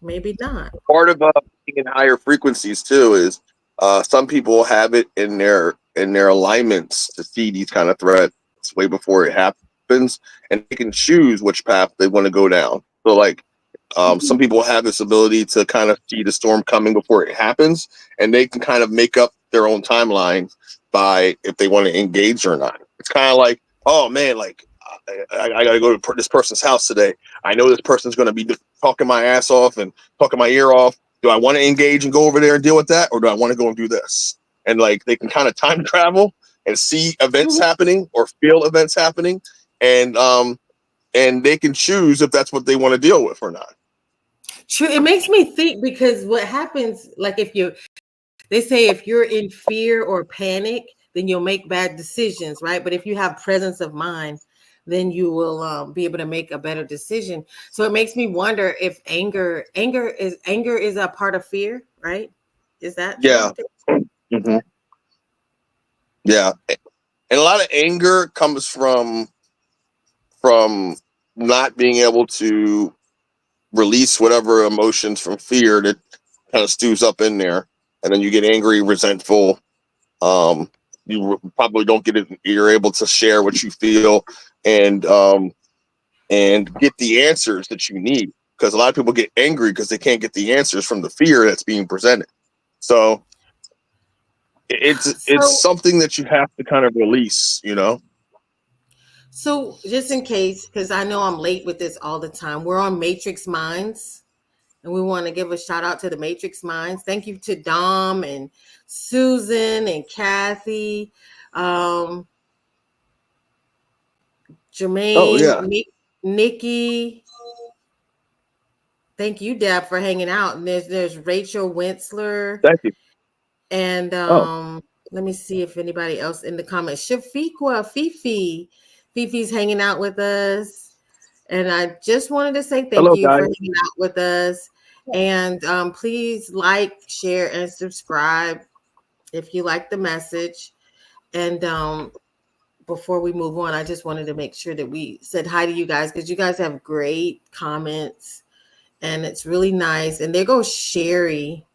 Maybe not. Part of being in higher frequencies too is Some people have it in their alignments to see these kind of threats way before it happens, and they can choose which path they want to go down. So like some people have this ability to kind of see the storm coming before it happens, and they can kind of make up their own timeline by if they want to engage or not. It's kind of like, oh man, like I got to go to this person's house today. I know this person's going to be talking my ass off and talking my ear off. Do I want to engage and go over there and deal with that, or do I want to go and do this? And like they can kind of time travel and see events happening or feel events happening, and they can choose if that's what they want to deal with or not. True. It makes me think, because what happens, like they say if you're in fear or panic, then you'll make bad decisions, right? But if you have presence of mind, then you will be able to make a better decision. So it makes me wonder if anger is a part of fear, right? Is that Yeah. true? Mm-hmm. Yeah. And a lot of anger comes from not being able to release whatever emotions from fear that kind of stews up in there, and then you get angry, resentful. You probably don't get it. You're able to share what you feel and get the answers that you need, because a lot of people get angry because they can't get the answers from the fear that's being presented. So it's something that you have to kind of release, you know. So just in case, because I know I'm late with this all the time, we're on Matrix Minds, and we want to give a shout out to the Matrix Minds. Thank you to Dom and Susan and Kathy, Jermaine, Oh yeah, Nikki. Thank you, Deb, for hanging out. And there's Rachel Wentzler. thank you. And Oh. let me see if anybody else in the comments. Shafiqua, Fifi's hanging out with us. And I just wanted to say thank you for hanging out with us. And please like, share, and subscribe if you like the message. And before we move on, I just wanted to make sure that we said hi to you guys, because you guys have great comments and it's really nice. And there goes Sherry.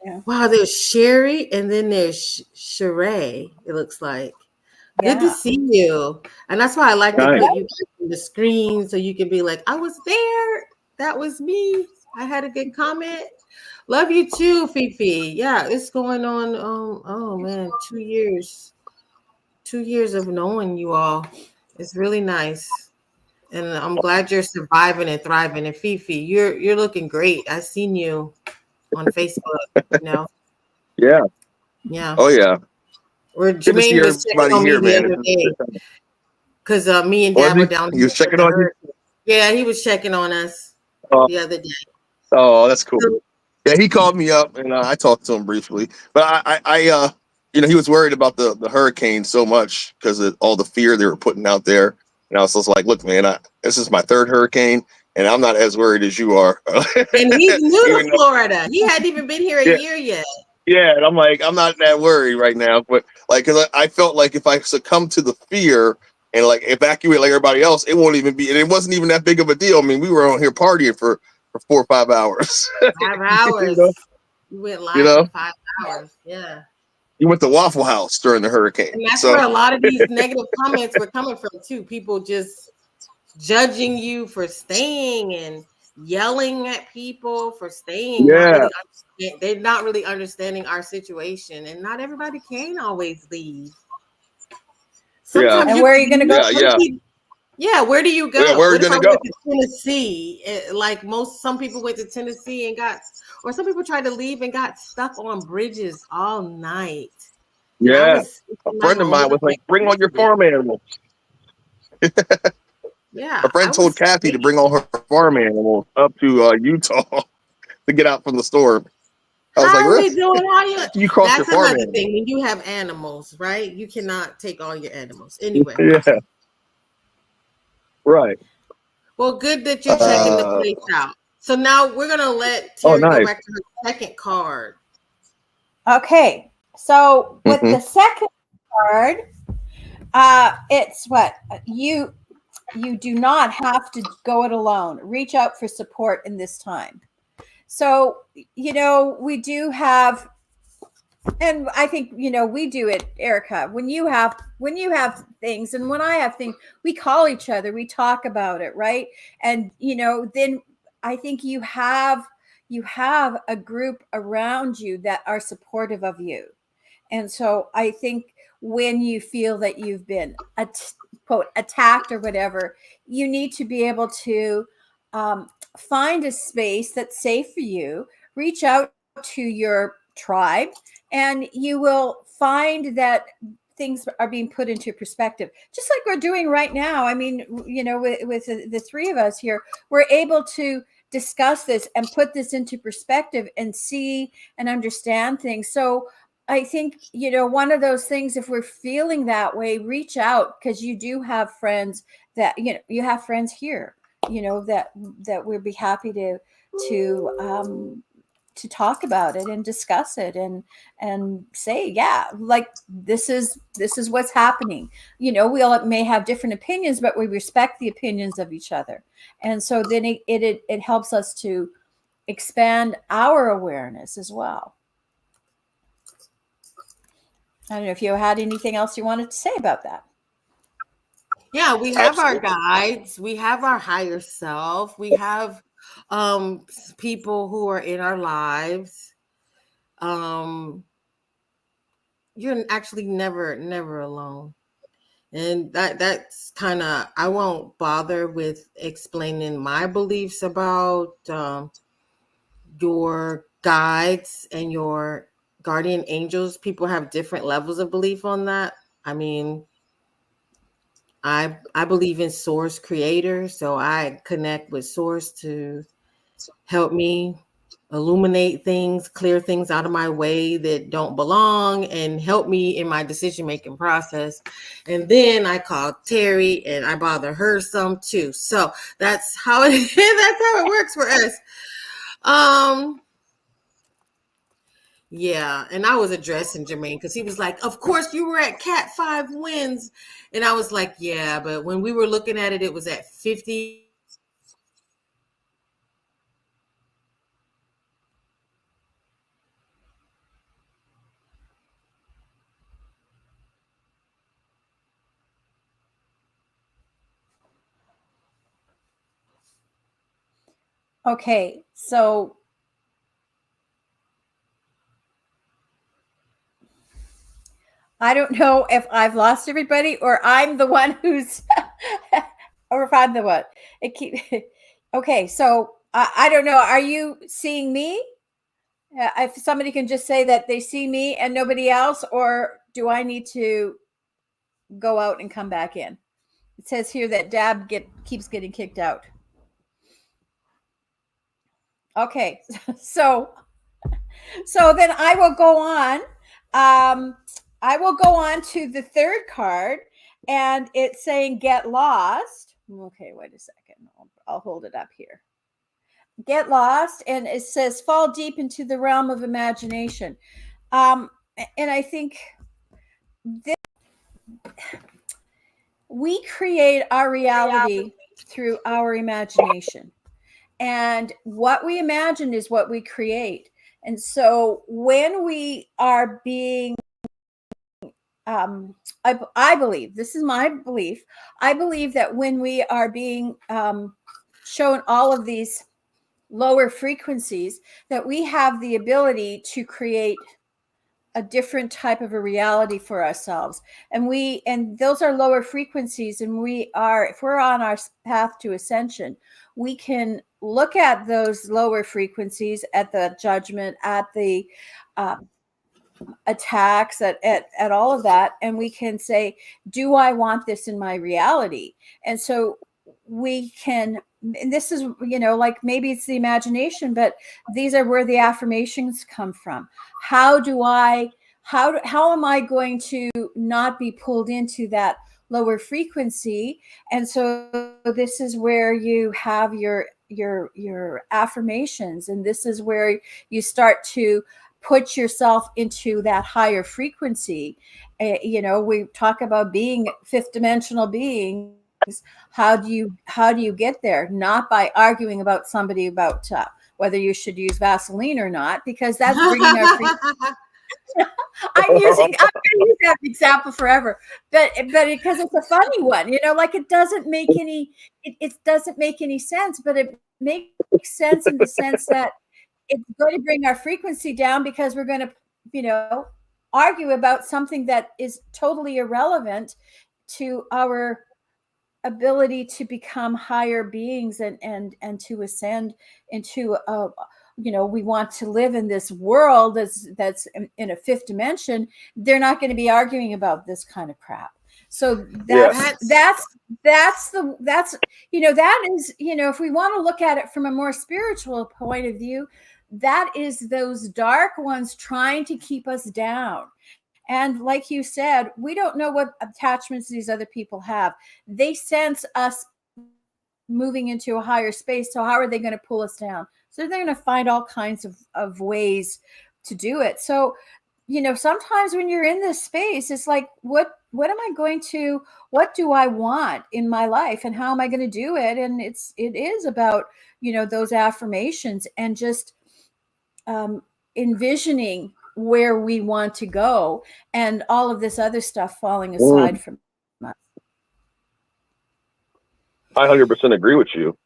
Yeah. Wow, there's Sherry, and then there's Sheree, it looks like. Yeah. Good to see you. And that's why I like to put you on the screen, so you can be like, I was there. That was me. I had a good comment. Love you too, Fifi. Yeah, it's going on. Oh man, 2 years. 2 years of knowing you all. It's really nice. And I'm glad you're surviving and thriving. And Fifi, you're looking great. I seen you on Facebook, you know. Yeah. Yeah. Oh yeah. Where Jermaine was checking on me the other day, because me and Dad were down. He was checking on you. Yeah, he was checking on us the other day. Oh, that's cool. Yeah, he called me up and I talked to him briefly, but I you know, he was worried about the hurricane so much because of all the fear they were putting out there, and I was just like, look, man, this is my third hurricane, and I'm not as worried as you are. And he's new to Florida. He hadn't even been here a year yet. Yeah, and I'm like, I'm not that worried right now, but like, cause I felt like if I succumb to the fear and like evacuate like everybody else, it won't even be, and it wasn't even that big of a deal. I mean, we were on here partying for 4 or 5 hours. 5 hours. You know? We went live for 5 hours. Yeah. You went to Waffle House during the hurricane. And that's where a lot of these negative comments were coming from too. People just judging you for staying and yelling at people for staying. Yeah. They're not really understanding our situation, and not everybody can always leave. Sometimes and where are you going to go? Yeah, where do you go? Yeah, where are you going to go? To Tennessee, like some people went to Tennessee and or some people tried to leave and got stuck on bridges all night. Yeah, a friend of mine was like, "Bring all your farm animals." Yeah, a friend told Kathy to bring all her farm animals up to Utah to get out from the storm. I was like, really? You cross That's your farm another animals. thing. When you have animals, right? You cannot take all your animals anyway. Yeah. Right. Well, good that you're checking the place out. So now we're gonna let Terri go back to her second card. Okay. So with the second card, it's what you do not have to go it alone. Reach out for support in this time. So, you know, we do have And I think, we do it, Erica. When you have things, and when I have things, we call each other, we talk about it, right? And then I think you have a group around you that are supportive of you. And so I think when you feel that you've been quote attacked or whatever, you need to be able to find a space that's safe for you. Reach out to your tribe, and you will find that things are being put into perspective, just like we're doing right now. I mean, with the three of us here, we're able to discuss this and put this into perspective and see and understand things. So I think, one of those things, if we're feeling that way, reach out, because you do have friends that, you have friends here, that we'd be happy to talk about it and discuss it and say, yeah, like this is what's happening. We all may have different opinions, but we respect the opinions of each other. And so then it helps us to expand our awareness as well. I don't know if you had anything else you wanted to say about that. Yeah, we have our Absolutely. guides, we have our higher self, we have people who are in our lives. You're actually never alone. And that's kind of, I won't bother with explaining my beliefs about your guides and your guardian angels. People have different levels of belief on that. I mean, I believe in source creator, so I connect with source to help me illuminate things, clear things out of my way that don't belong, and help me in my decision making process. And then I call Terri and I bother her some too. So that's how it that's how it works for us. Yeah, and I was addressing Jermaine because he was like, "Of course you were at Cat 5 wins," and I was like, "Yeah, but when we were looking at it, it was at 50." Okay, so I don't know if I've lost everybody or I'm the one who's, or if I'm the one. Okay, so I don't know. Are you seeing me? If somebody can just say that they see me and nobody else, or do I need to go out and come back in? It says here that Dab keeps getting kicked out. Okay, so then I will go on. I will go on to the third card, and it's saying get lost. Okay, wait a second. I'll hold it up here. Get lost, and it says fall deep into the realm of imagination. And I think we create our reality through our imagination. And what we imagine is what we create. And so when we are being, I believe, this is my belief, I believe that when we are being shown all of these lower frequencies, that we have the ability to create a different type of a reality for ourselves. And those are lower frequencies. And if we're on our path to ascension, we can look at those lower frequencies, at the judgment, at the attacks, at all of that, and we can say, do I want this in my reality? And so we can, and this is, like maybe it's the imagination, but these are where the affirmations come from. How am I going to not be pulled into that lower frequency? And so this is where you have your affirmations, and this is where you start to put yourself into that higher frequency. We talk about being fifth dimensional beings. How do you get there? Not by arguing about somebody about whether you should use Vaseline or not, because that's bringing our I'm going to use that example forever, but because it's a funny one, like it doesn't make it doesn't make any sense, but it makes sense in the sense that it's going to bring our frequency down because we're going to, you know, argue about something that is totally irrelevant to our ability to become higher beings and to ascend into we want to live in this world that's in a fifth dimension. They're not going to be arguing about this kind of crap. So that's that is, if we want to look at it from a more spiritual point of view, that is those dark ones trying to keep us down. And like you said, we don't know what attachments these other people have. They sense us moving into a higher space. So how are they going to pull us down? So they're going to find all kinds of ways to do it. So, sometimes when you're in this space, it's like, what do I want in my life and how am I going to do it? And it is about, those affirmations and just envisioning where we want to go and all of this other stuff falling aside from us. I 100% agree with you.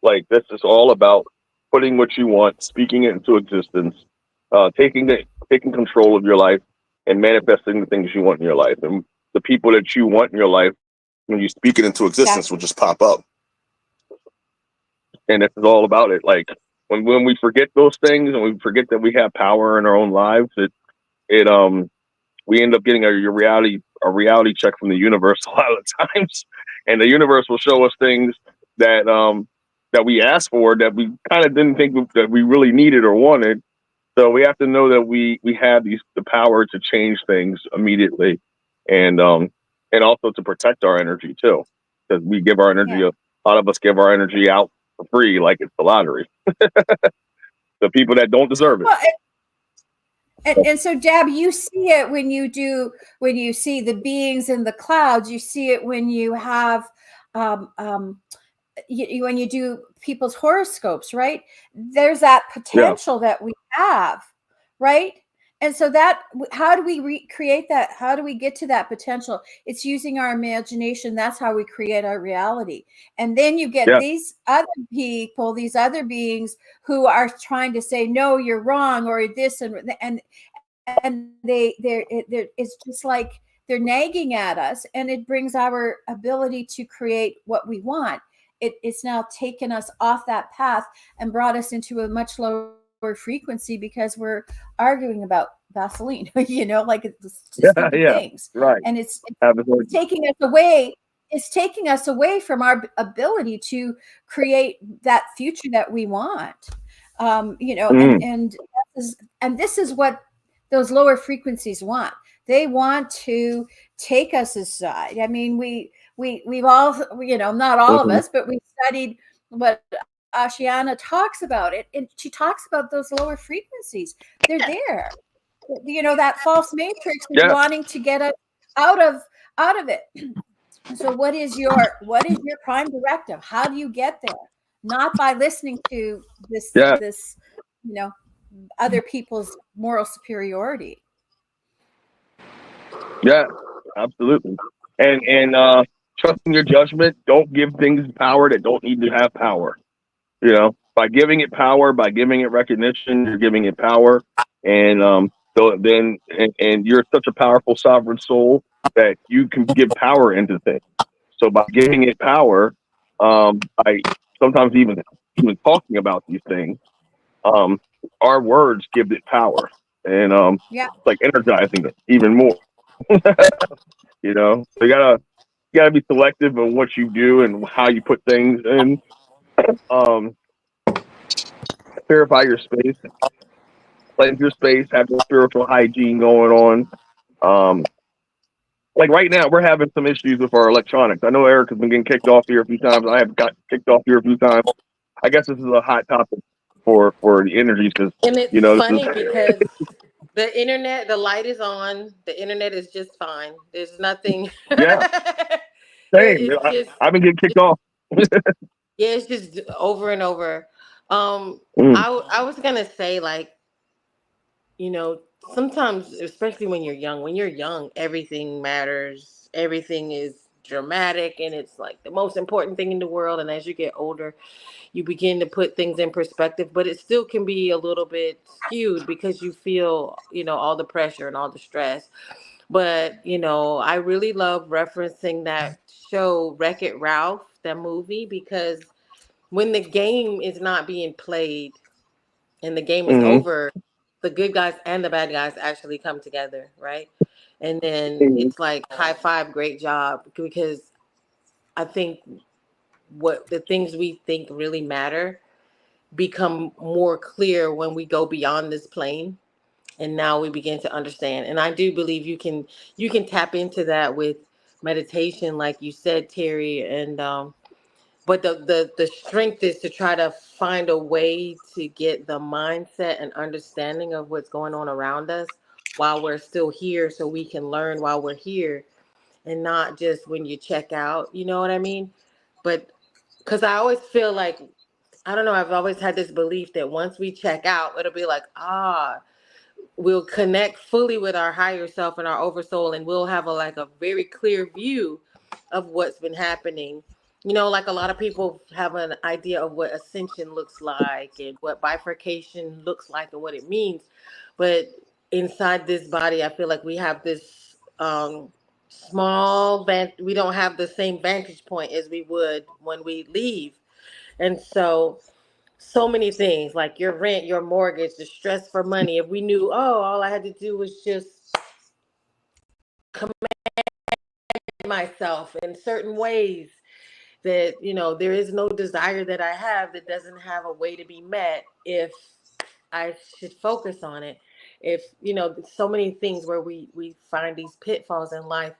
Like this is all about putting what you want, speaking it into existence, taking control of your life and manifesting the things you want in your life. And the people that you want in your life, when you speak it into existence, will just pop up. And this is all about it. Like when we forget those things and we forget that we have power in our own lives, we end up getting a reality check from the universe a lot of the times, and the universe will show us things that we asked for that we kind of didn't think that we really needed or wanted. So we have to know that we have the power to change things immediately, and also to protect our energy too, because we give our energy. A lot of us give our energy out for free, like it's the lottery. The people that don't deserve it. Well, and so, Deb, you see it when you see the beings in the clouds. You see it when you have when you do people's horoscopes, right? There's that potential that we have, right? And so how do we recreate that? How do we get to that potential? It's using our imagination. That's how we create our reality. And then you get these other people, these other beings who are trying to say, no, you're wrong, or this, and it's just like they're nagging at us, and it brings our ability to create what we want. It's now taken us off that path and brought us into a much lower frequency because we're arguing about Vaseline, like it's stupid things. Right. And it's taking us away. It's taking us away from our ability to create that future that we want. And this is what those lower frequencies want. They want to take us aside. I mean, we've all, not all of us, but we studied what Ashiana talks about it. And she talks about those lower frequencies. They're there. That false matrix is wanting to get us out of it. So what is your prime directive? How do you get there? Not by listening to this, other people's moral superiority. Yeah, absolutely. And trusting your judgment. Don't give things power that don't need to have power. By giving it power, by giving it recognition, you're giving it power. And and you're such a powerful sovereign soul that you can give power into things. So by giving it power, by sometimes even talking about these things, our words give it power, and like energizing it even more. So you gotta be selective in what you do and how you put things in. Purify your space, cleanse your space, have your spiritual hygiene going on. Like right now, we're having some issues with our electronics. I know Eric has been getting kicked off here a few times. I have got kicked off here a few times. I guess this is a hot topic for the energy because and it's funny because the internet, the light is on. The internet is just fine. There's nothing. Yeah, same. I've been getting kicked off. Yeah, it's just over and over. I was gonna say, like, sometimes, especially when you're young, everything matters. Everything is dramatic and it's like the most important thing in the world. And as you get older, you begin to put things in perspective, but it still can be a little bit skewed because you feel, all the pressure and all the stress. But, I really love referencing that show, Wreck-It Ralph, that movie, because when the game is not being played and the game is Hmm. over, the good guys and the bad guys actually come together, right? And then it's like high five, great job, because I think what the things we think really matter become more clear when we go beyond this plane, and now we begin to understand. And I do believe you can tap into that with meditation, like you said, Terry. And but the strength is to try to find a way to get the mindset and understanding of what's going on around us while we're still here, so we can learn while we're here, and not just when you check out, you know what I mean? But because I always feel like, I don't know, I've always had this belief that once we check out, it'll be like, we'll connect fully with our higher self and our oversoul, and we'll have a very clear view of what's been happening. Like a lot of people have an idea of what ascension looks like and what bifurcation looks like and what it means. But inside this body, I feel like we have this we don't have the same vantage point as we would when we leave. And so many things, like your rent, your mortgage, the stress for money. If we knew, all I had to do was just myself in certain ways, that there is no desire that I have that doesn't have a way to be met if I should focus on it. If so many things where we find these pitfalls in life,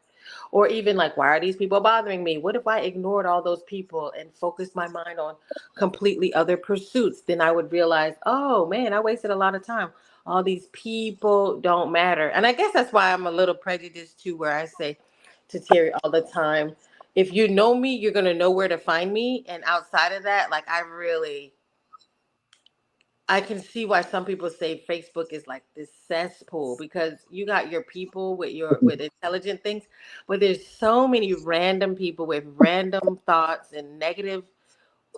or even like, why are these people bothering me? What if I ignored all those people and focused my mind on completely other pursuits? Then I would realize, oh man, I wasted a lot of time. All these people don't matter. And I guess that's why I'm a little prejudiced too, where I say to Terry all the time, if you know me, you're going to know where to find me. And outside of that, like, I can see why some people say Facebook is like this cesspool, because you got your people with intelligent things, but there's so many random people with random thoughts and negative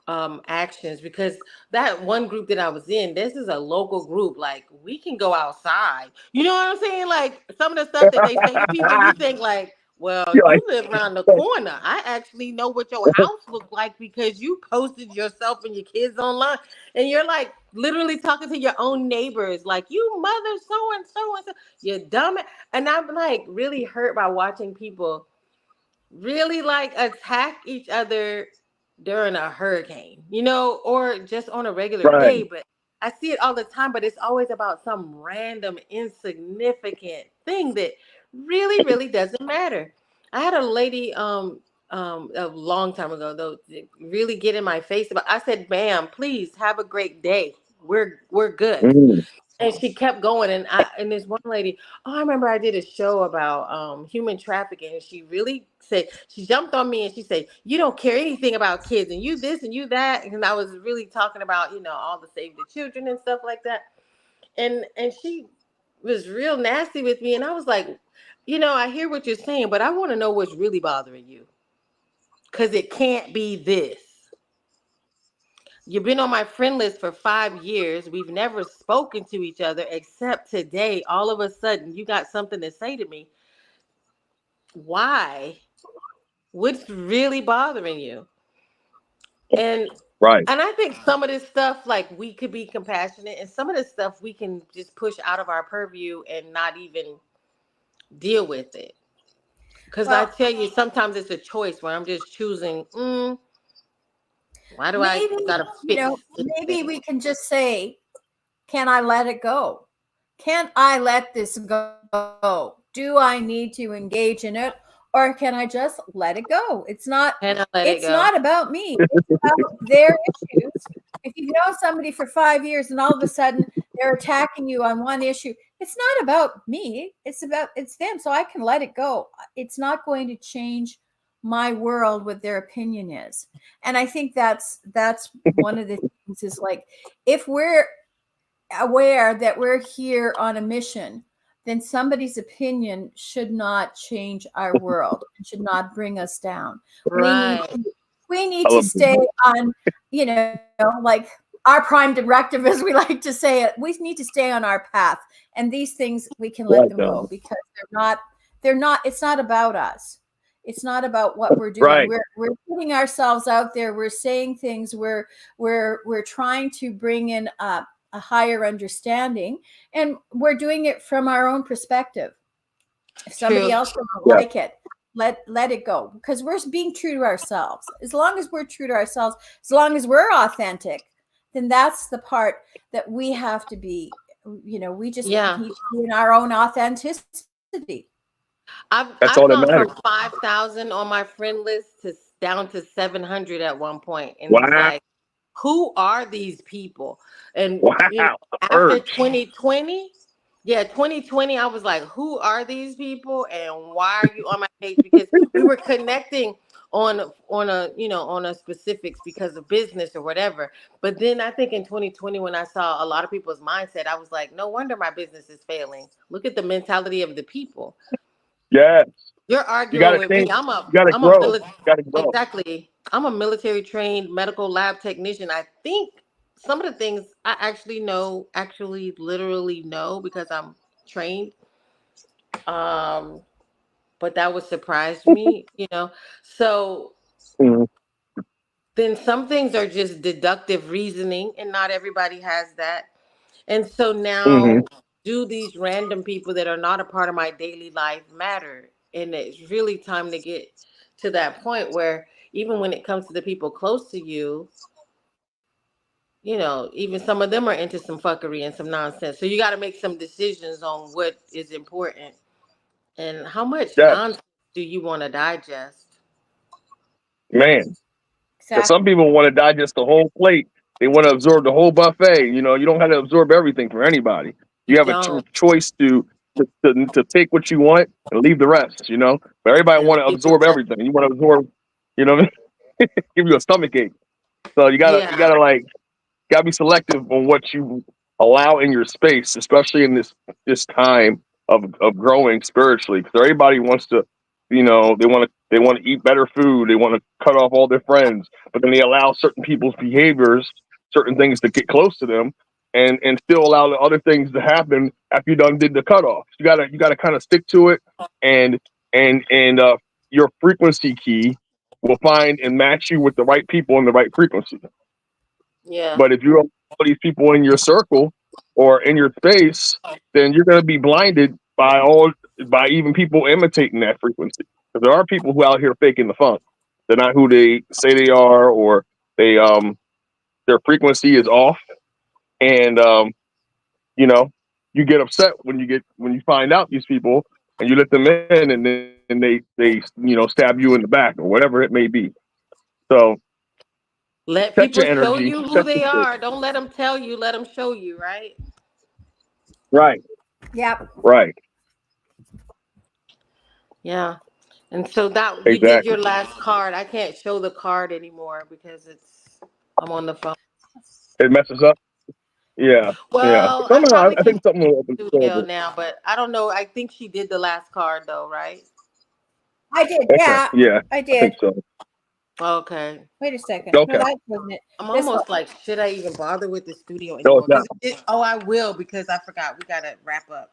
actions. Because that one group that I was in, this is a local group, like we can go outside. You know what I'm saying? Like some of the stuff that they say to people, you think like, well, You're you like, live around the corner. I actually know what your house looked like because you posted yourself and your kids online. And you're like literally talking to your own neighbors, like, you mother so and so and so, you dumb. And I'm like really hurt by watching people really like attack each other during a hurricane, or just on a regular right. day. But I see it all the time, but it's always about some random, insignificant thing that really, really doesn't matter. I had a lady a long time ago though really get in my face about, I said, ma'am, please have a great day. We're good. Mm, And she kept going, and this one lady, I remember I did a show about human trafficking, and she really said, she jumped on me and she said, you don't care anything about kids, and you this and you that. And I was really talking about, all the Save the Children and stuff like that. And she was real nasty with me, and I was like, I hear what you're saying, but I want to know what's really bothering you, because it can't be this. You've been on my friend list for 5 years. We've never spoken to each other except today. All of a sudden, you got something to say to me. Why? What's really bothering you? And right. and I think some of this stuff, like, we could be compassionate, and some of this stuff we can just push out of our purview and not even deal with it. Because I Well, tell you, sometimes it's a choice where I'm just choosing. Why do I maybe, gotta fix maybe anything? we can just say, can I let it go? Can I let this go? Do I need to engage in it, or can I just let it go? Can I let it It's go? not about me. It's about their issues. If you've known somebody for 5 years and all of a sudden they're attacking you on one issue, it's not about me. It's them. So I can let it go. It's not going to change my world what their opinion is. And I think that's one of the things, is like, if we're aware that we're here on a mission, then somebody's opinion should not change our world and should not bring us down. Right. We need to stay on, you know, like our prime directive, as we like to say it. We need to stay on our path, and these things we can let them go, because they're not. It's not about us. It's not about what we're doing. Right. We're putting ourselves out there. We're saying things. We're trying to bring in a higher understanding, and we're doing it from our own perspective. If somebody else doesn't like it, let it go, because we're being true to ourselves. As long as we're true to ourselves, as long as we're authentic, then that's the part that we have to be. You know, we just need to be in our own authenticity. I've all that gone matters. from 5,000 on my friend list to down to 700 at one point, and Wow. it's like, who are these people? And Wow. you know, after 2020, 2020, I was like, who are these people, and why are you on my page? Because we were connecting on a specifics because of business or whatever. But then I think in 2020, when I saw a lot of people's mindset, I was like, no wonder my business is failing. Look at the mentality of the people. Yes. You're arguing with me. I'm a exactly. I'm a military trained medical lab technician. I think some of the things I actually literally know because I'm trained. But that would surprise me, you know. So then some things are just deductive reasoning, and not everybody has that. And so now, do these random people that are not a part of my daily life matter? And it's really time to get to that point where even when it comes to the people close to you, you know, even some of them are into some fuckery and some nonsense. So you got to make some decisions on what is important and how much nonsense do you want to digest. Man. Because Exactly. some people want to digest the whole plate. They want to absorb the whole buffet. You know, you don't have to absorb everything from anybody. You have a choice to take what you want and leave the rest, you know. But everybody want to absorb everything. You want to absorb, you know, give you a stomach ache. So you gotta like be selective on what you allow in your space, especially in this time of growing spiritually. Because everybody wants to, you know, they want to eat better food. They want to cut off all their friends, but then they allow certain people's behaviors, certain things to get close to them, and still allow the other things to happen after you done did the cutoff. You gotta kind of stick to it, and your frequency key will find and match you with the right people in the right frequency. Yeah. But if you don't put these people in your circle or in your space, then you're going to be blinded by even people imitating that frequency. Because there are people who out here faking the funk. They're not who they say they are, or their frequency is off, and you know, you get upset when you find out these people and you let them in, and then they stab you in the back or whatever it may be. So let set people your show energy. you who they are. Don't let them tell you. Let them show you, right? Right. Yep. Right. Yeah. And so that you did Exactly. your last card. I can't show the card anymore because I'm on the phone. It messes up. Yeah. Yeah. Well, I Somehow probably I can think something will open do the studio door. now, but I don't know. I think she did the last card though, right? I did. Okay. Yeah. I I did. think so. Okay. Wait a second. Okay. No, that wasn't it. I'm This almost like, should I even bother with the studio No, anymore? it's not. I will because I forgot. We gotta wrap up.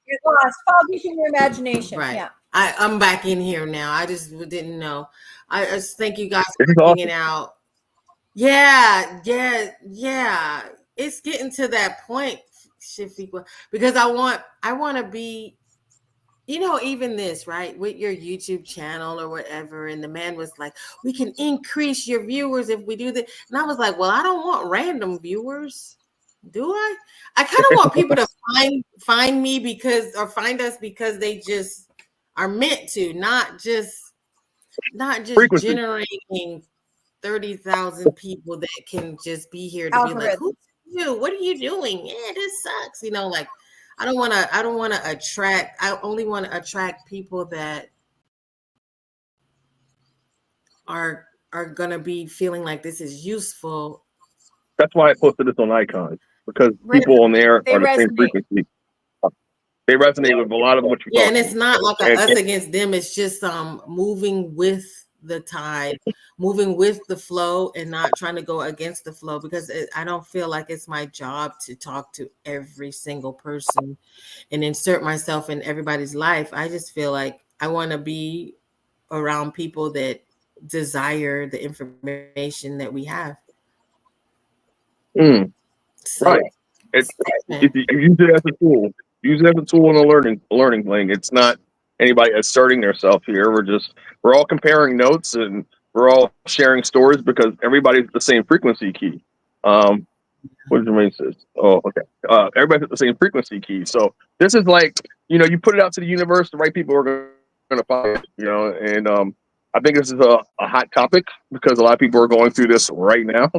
You're lost. Follow using your imagination. Right. Yeah. I'm back in here now. I just didn't know. I just thank you guys This for is bringing awesome. out. Yeah. It's getting to that point, Shafiqua, because I want to be, you know, even this, right, with your YouTube channel or whatever. And the man was like, we can increase your viewers if we do that. And I was like, well, I don't want random viewers. Do I? I kind of want people to find me find us because they just are meant to, not just Frequency. generating 30,000 people that can just be here to be like, who's you? What are you doing? Yeah, this sucks. You know, like I don't want to attract. I only want to attract people that are gonna be feeling like this is useful. That's why I posted this on Icon, because people on there are the same frequency. They resonate with a lot of what you're Yeah, and talking it's not like about. a us against them. It's just moving with the tide, moving with the flow, and not trying to go against the flow, because I don't feel like it's my job to talk to every single person and insert myself in everybody's life. I just feel like I want to be around people that desire the information that we have. So, Right. It, you use it as a tool. Use it as a tool in a learning thing. It's not anybody asserting themselves here. We're all comparing notes and we're all sharing stories because everybody's at the same frequency key. What did Jermaine says? Oh, okay. Everybody's at the same frequency key. So this is like, you put it out to the universe, the right people are going to find it, and I think this is a hot topic because a lot of people are going through this right now.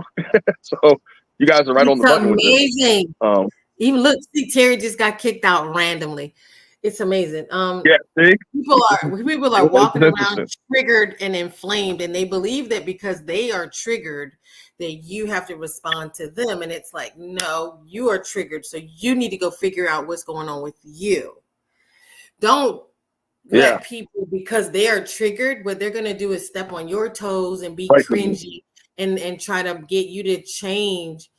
So you guys are right on the button with this. Amazing. Even look, see, Terri just got kicked out randomly. It's amazing. Yeah, see? People are walking around triggered and inflamed, and they believe that because they are triggered, that you have to respond to them. And it's like, no, you are triggered, so you need to go figure out what's going on with you. Don't let people, because they are triggered, what they're going to do is step on your toes and be cringy and try to get you to change.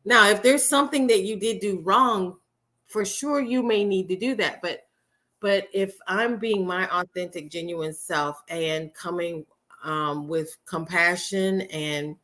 Now, if there's something that you did do wrong, for sure you may need to do that. But if I'm being my authentic, genuine self and coming with compassion and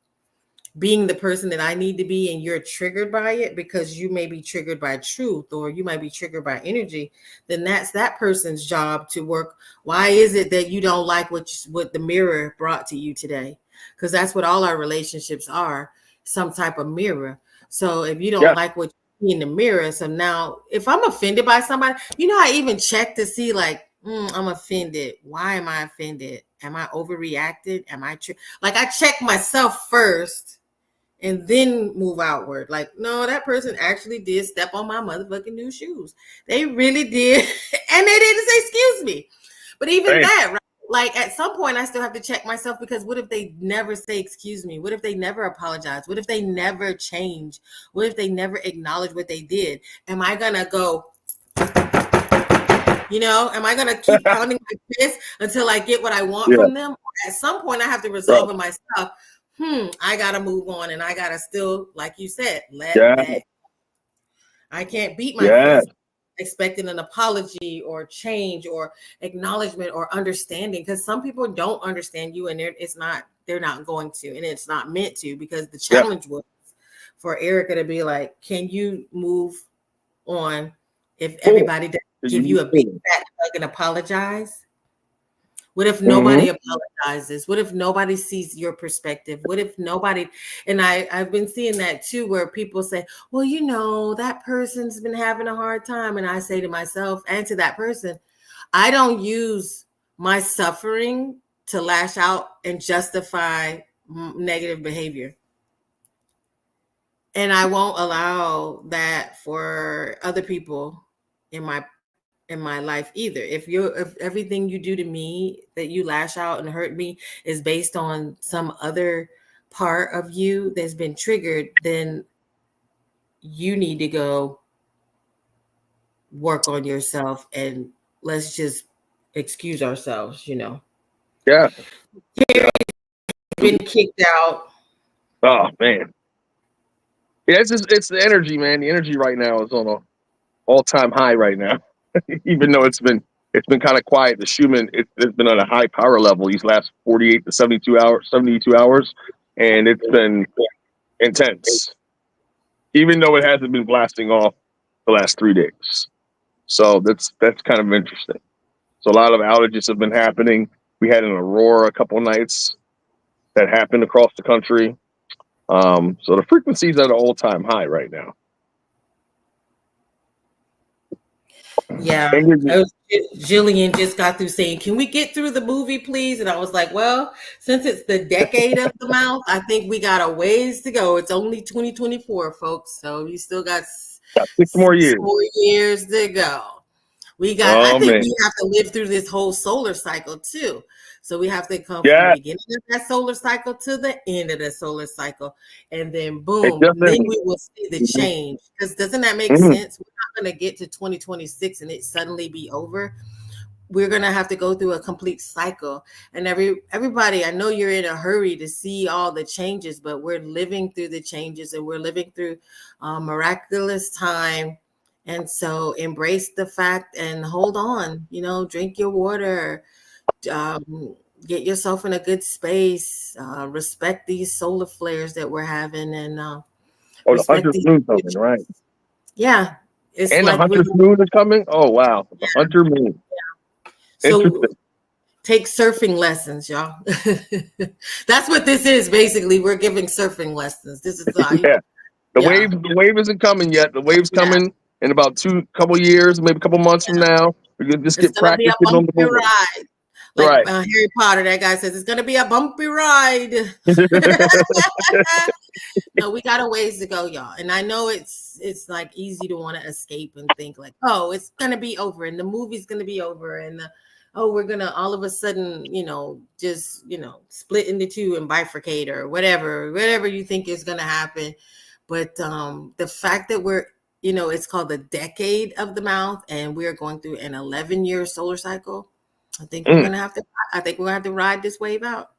being the person that I need to be, and you're triggered by it because you may be triggered by truth or you might be triggered by energy, then that's that person's job to work. Why is it that you don't like what the mirror brought to you today? Because that's what all our relationships are, some type of mirror. So if you don't like what you see in the mirror, so now if I'm offended by somebody, I even check to see like, I'm offended. Why am I offended? Am I overreacted? Am I like I check myself first and then move outward. Like, no, that person actually did step on my motherfucking new shoes. They really did. And they didn't say excuse me. But even that, right? Like at some point I still have to check myself, because what if they never say excuse me? What if they never apologize? What if they never change? What if they never acknowledge what they did? Am I gonna go, am I gonna keep pounding my fist until I get what I want from them? At some point I have to resolve in myself, I gotta move on, and I gotta still, like you said, let that. I can't beat my fist expecting an apology or change or acknowledgement or understanding, because some people don't understand you, and they're not going to, and it's not meant to, because the challenge was for Erica to be like, can you move on if everybody doesn't give you a big fat hug and apologize? What if nobody apologizes? What if nobody sees your perspective? What if nobody, and I've been seeing that too, where people say, well, that person's been having a hard time. And I say to myself and to that person, I don't use my suffering to lash out and justify negative behavior. And I won't allow that for other people in my life either. If everything you do to me, that you lash out and hurt me, is based on some other part of you that's been triggered, then you need to go work on yourself, and let's just excuse ourselves, Yeah. Been kicked out. Oh man. Yeah, it's the energy, man. The energy right now is on an all-time high right now. Even though it's been kind of quiet. The Schumann, it's been at a high power level these last 48 to 72 hours, and it's been intense. Even though it hasn't been blasting off the last 3 days. So that's kind of interesting. So a lot of outages have been happening. We had an aurora a couple of nights that happened across the country. So the frequencies are at an all-time high right now. Yeah, Jillian just got through saying, can we get through the movie, please? And I was like, well, since it's the decade of the mouth, I think we got a ways to go. It's only 2024, folks. So you still got 6 more years to go. I think we have to live through this whole solar cycle too. So we have to come from the beginning of that solar cycle to the end of the solar cycle. And then boom, then we will see the change. Because doesn't that make sense? We're not going to get to 2026 and it suddenly be over. We're going to have to go through a complete cycle. And everybody, I know you're in a hurry to see all the changes, but we're living through the changes and we're living through miraculous time. And so embrace the fact and hold on, drink your water, get yourself in a good space, respect these solar flares that we're having, and Oh, the respect Hunter's these. Moon coming, right? Yeah. It's And the like Hunter's Moon is coming? Oh, wow. The Hunter Moon. so Interesting. take surfing lessons, y'all. That's what this is. Basically, we're giving surfing lessons. This is Yeah. The wave isn't coming yet. The wave's coming in about couple years, maybe a couple months from now. We can just It's get gonna be a practicing on the bumpy board. ride. Like Right. Harry Potter, that guy says it's gonna be a bumpy ride. No, we got a ways to go, y'all. And I know it's like easy to want to escape and think like, oh, it's gonna be over and the movie's gonna be over and we're gonna all of a sudden, just split into two and bifurcate or whatever you think is gonna happen. But the fact that we're, it's called the decade of the mouth, and we're going through an 11-year solar cycle. I think we're gonna have to ride this wave out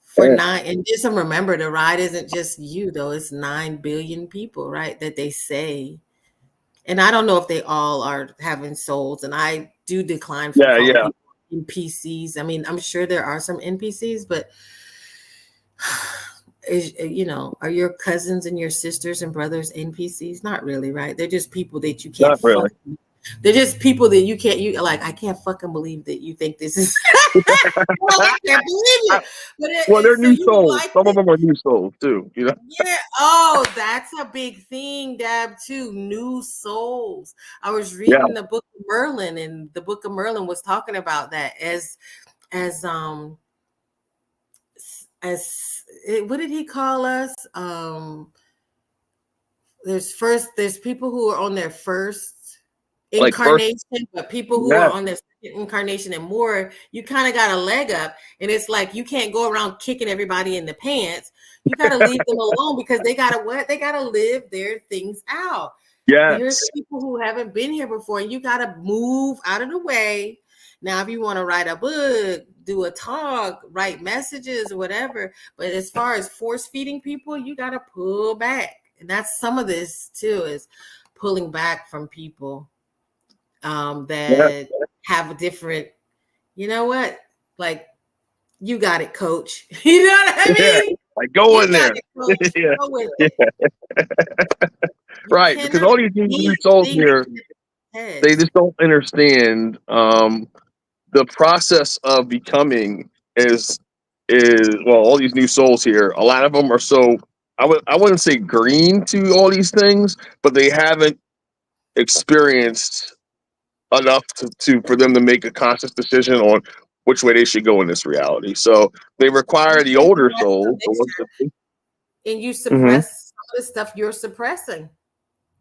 for 9. And just remember, the ride isn't just you though; it's 9 billion people, right? That they say. And I don't know if they all are having souls, and I do decline from calling people NPCs. I mean, I'm sure there are some NPCs, but are your cousins and your sisters and brothers NPCs? Not really, right? They're just people that you can't. Not really. They're just people that you can't. I can't fucking believe that you think this is. I can't believe it. They're new souls. Like some of them are new souls too. Yeah. Oh, that's a big thing, Dab. Too. New souls. I was reading the Book of Merlin, and the Book of Merlin was talking about that as what did he call us? There's people who are on their first incarnation, but people who are on their second incarnation and more, you kind of got a leg up. And it's like you can't go around kicking everybody in the pants. You got to leave them alone because they got to live their things out. Yeah. There's people who haven't been here before, and you got to move out of the way. Now, if you want to write a book, do a talk, write messages or whatever, but as far as force feeding people, you got to pull back. And that's some of this too, is pulling back from people that have a different, like, you got it, coach. You know what I mean? Like, go in there. Right, because all these new souls here, they just don't understand the process of becoming is all these new souls here, a lot of them are so, I wouldn't say green to all these things, but they haven't experienced enough to for them to make a conscious decision on which way they should go in this reality. So they require the older souls. And you suppress some of the stuff you're suppressing.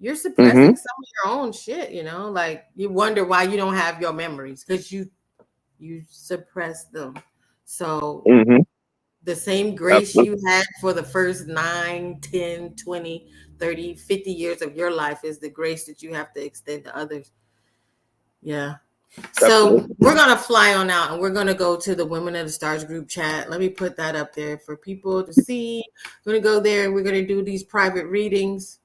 You're suppressing some of your own shit, like you wonder why you don't have your memories because you suppress them. So the same grace you had for the first 9, 10, 20, 30, 50 years of your life is the grace that you have to extend to others. Yeah. So we're going to fly on out and we're going to go to the Women of the Stars group chat. Let me put that up there for people to see. We're going to go there and we're going to do these private readings.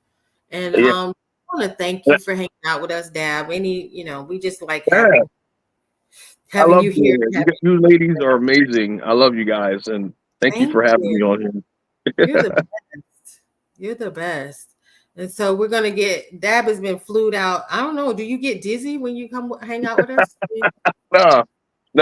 And I want to thank you for hanging out with us, Dab. We just like having you here. You ladies are amazing. I love you guys. And thank you for having me on here. You're the best. You're the best. And so we're going to get, Dab has been flued out. I don't know. Do you get dizzy when you come hang out with us? No,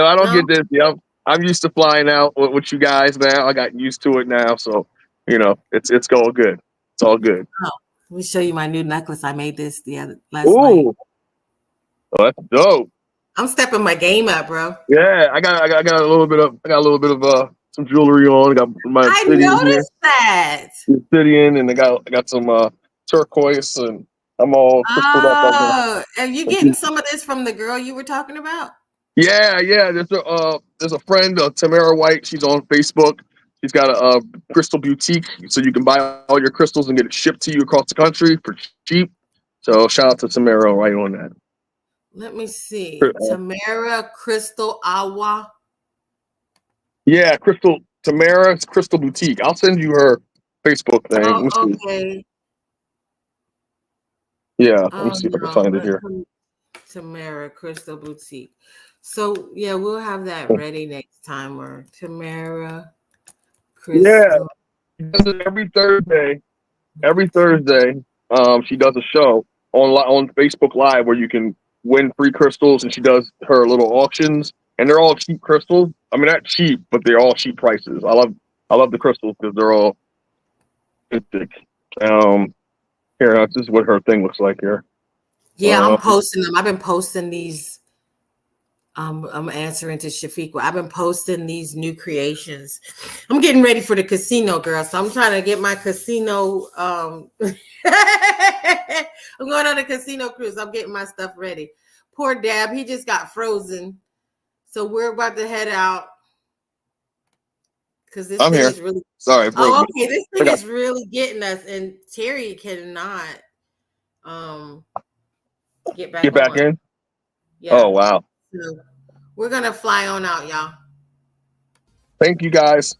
I don't get dizzy. I'm used to flying out with you guys now. I got used to it now. So, it's going good. It's all good. Oh, let me show you my new necklace. I made this last night. Oh, that's dope. I'm stepping my game up, bro. Yeah, I got a little bit of some jewelry on. I got my I noticed that. Obsidian, and I got some turquoise, and I'm all crystaled up. Oh, are you getting some of this from the girl you were talking about? Yeah. There's a friend, Tamara White. She's on Facebook. She's got a crystal boutique, so you can buy all your crystals and get it shipped to you across the country for cheap. So shout out to Samara right on that. Let me see. Tamara Crystal Awa. Yeah, Tamara's Crystal Boutique. I'll send you her Facebook thing. Let me Oh, see. okay. Yeah, let me Oh see if I can no, find it here. Tamara Crystal Boutique. So yeah, we'll have that ready next time. Or Tamara Yeah, Crystal. she does it every Thursday. Every Thursday, she does a show on Facebook Live where you can win free crystals, and she does her little auctions, and they're all cheap crystals. I mean, not cheap, but they're all cheap prices. I love the crystals because they're all fantastic. Here, this is what her thing looks like here. Yeah, I'm posting them. I've been posting these. I'm answering to Shafiqua. I've been posting these new creations. I'm getting ready for the casino, girl. So I'm trying to get my casino. I'm going on a casino cruise. I'm getting my stuff ready. Poor Dab, he just got frozen. So we're about to head out because this I'm thing here. is really. Sorry, it broke Okay. This thing me. is really getting us, and Terri cannot get back on. In. Yeah. Oh wow. So we're gonna fly on out, y'all. Thank you guys.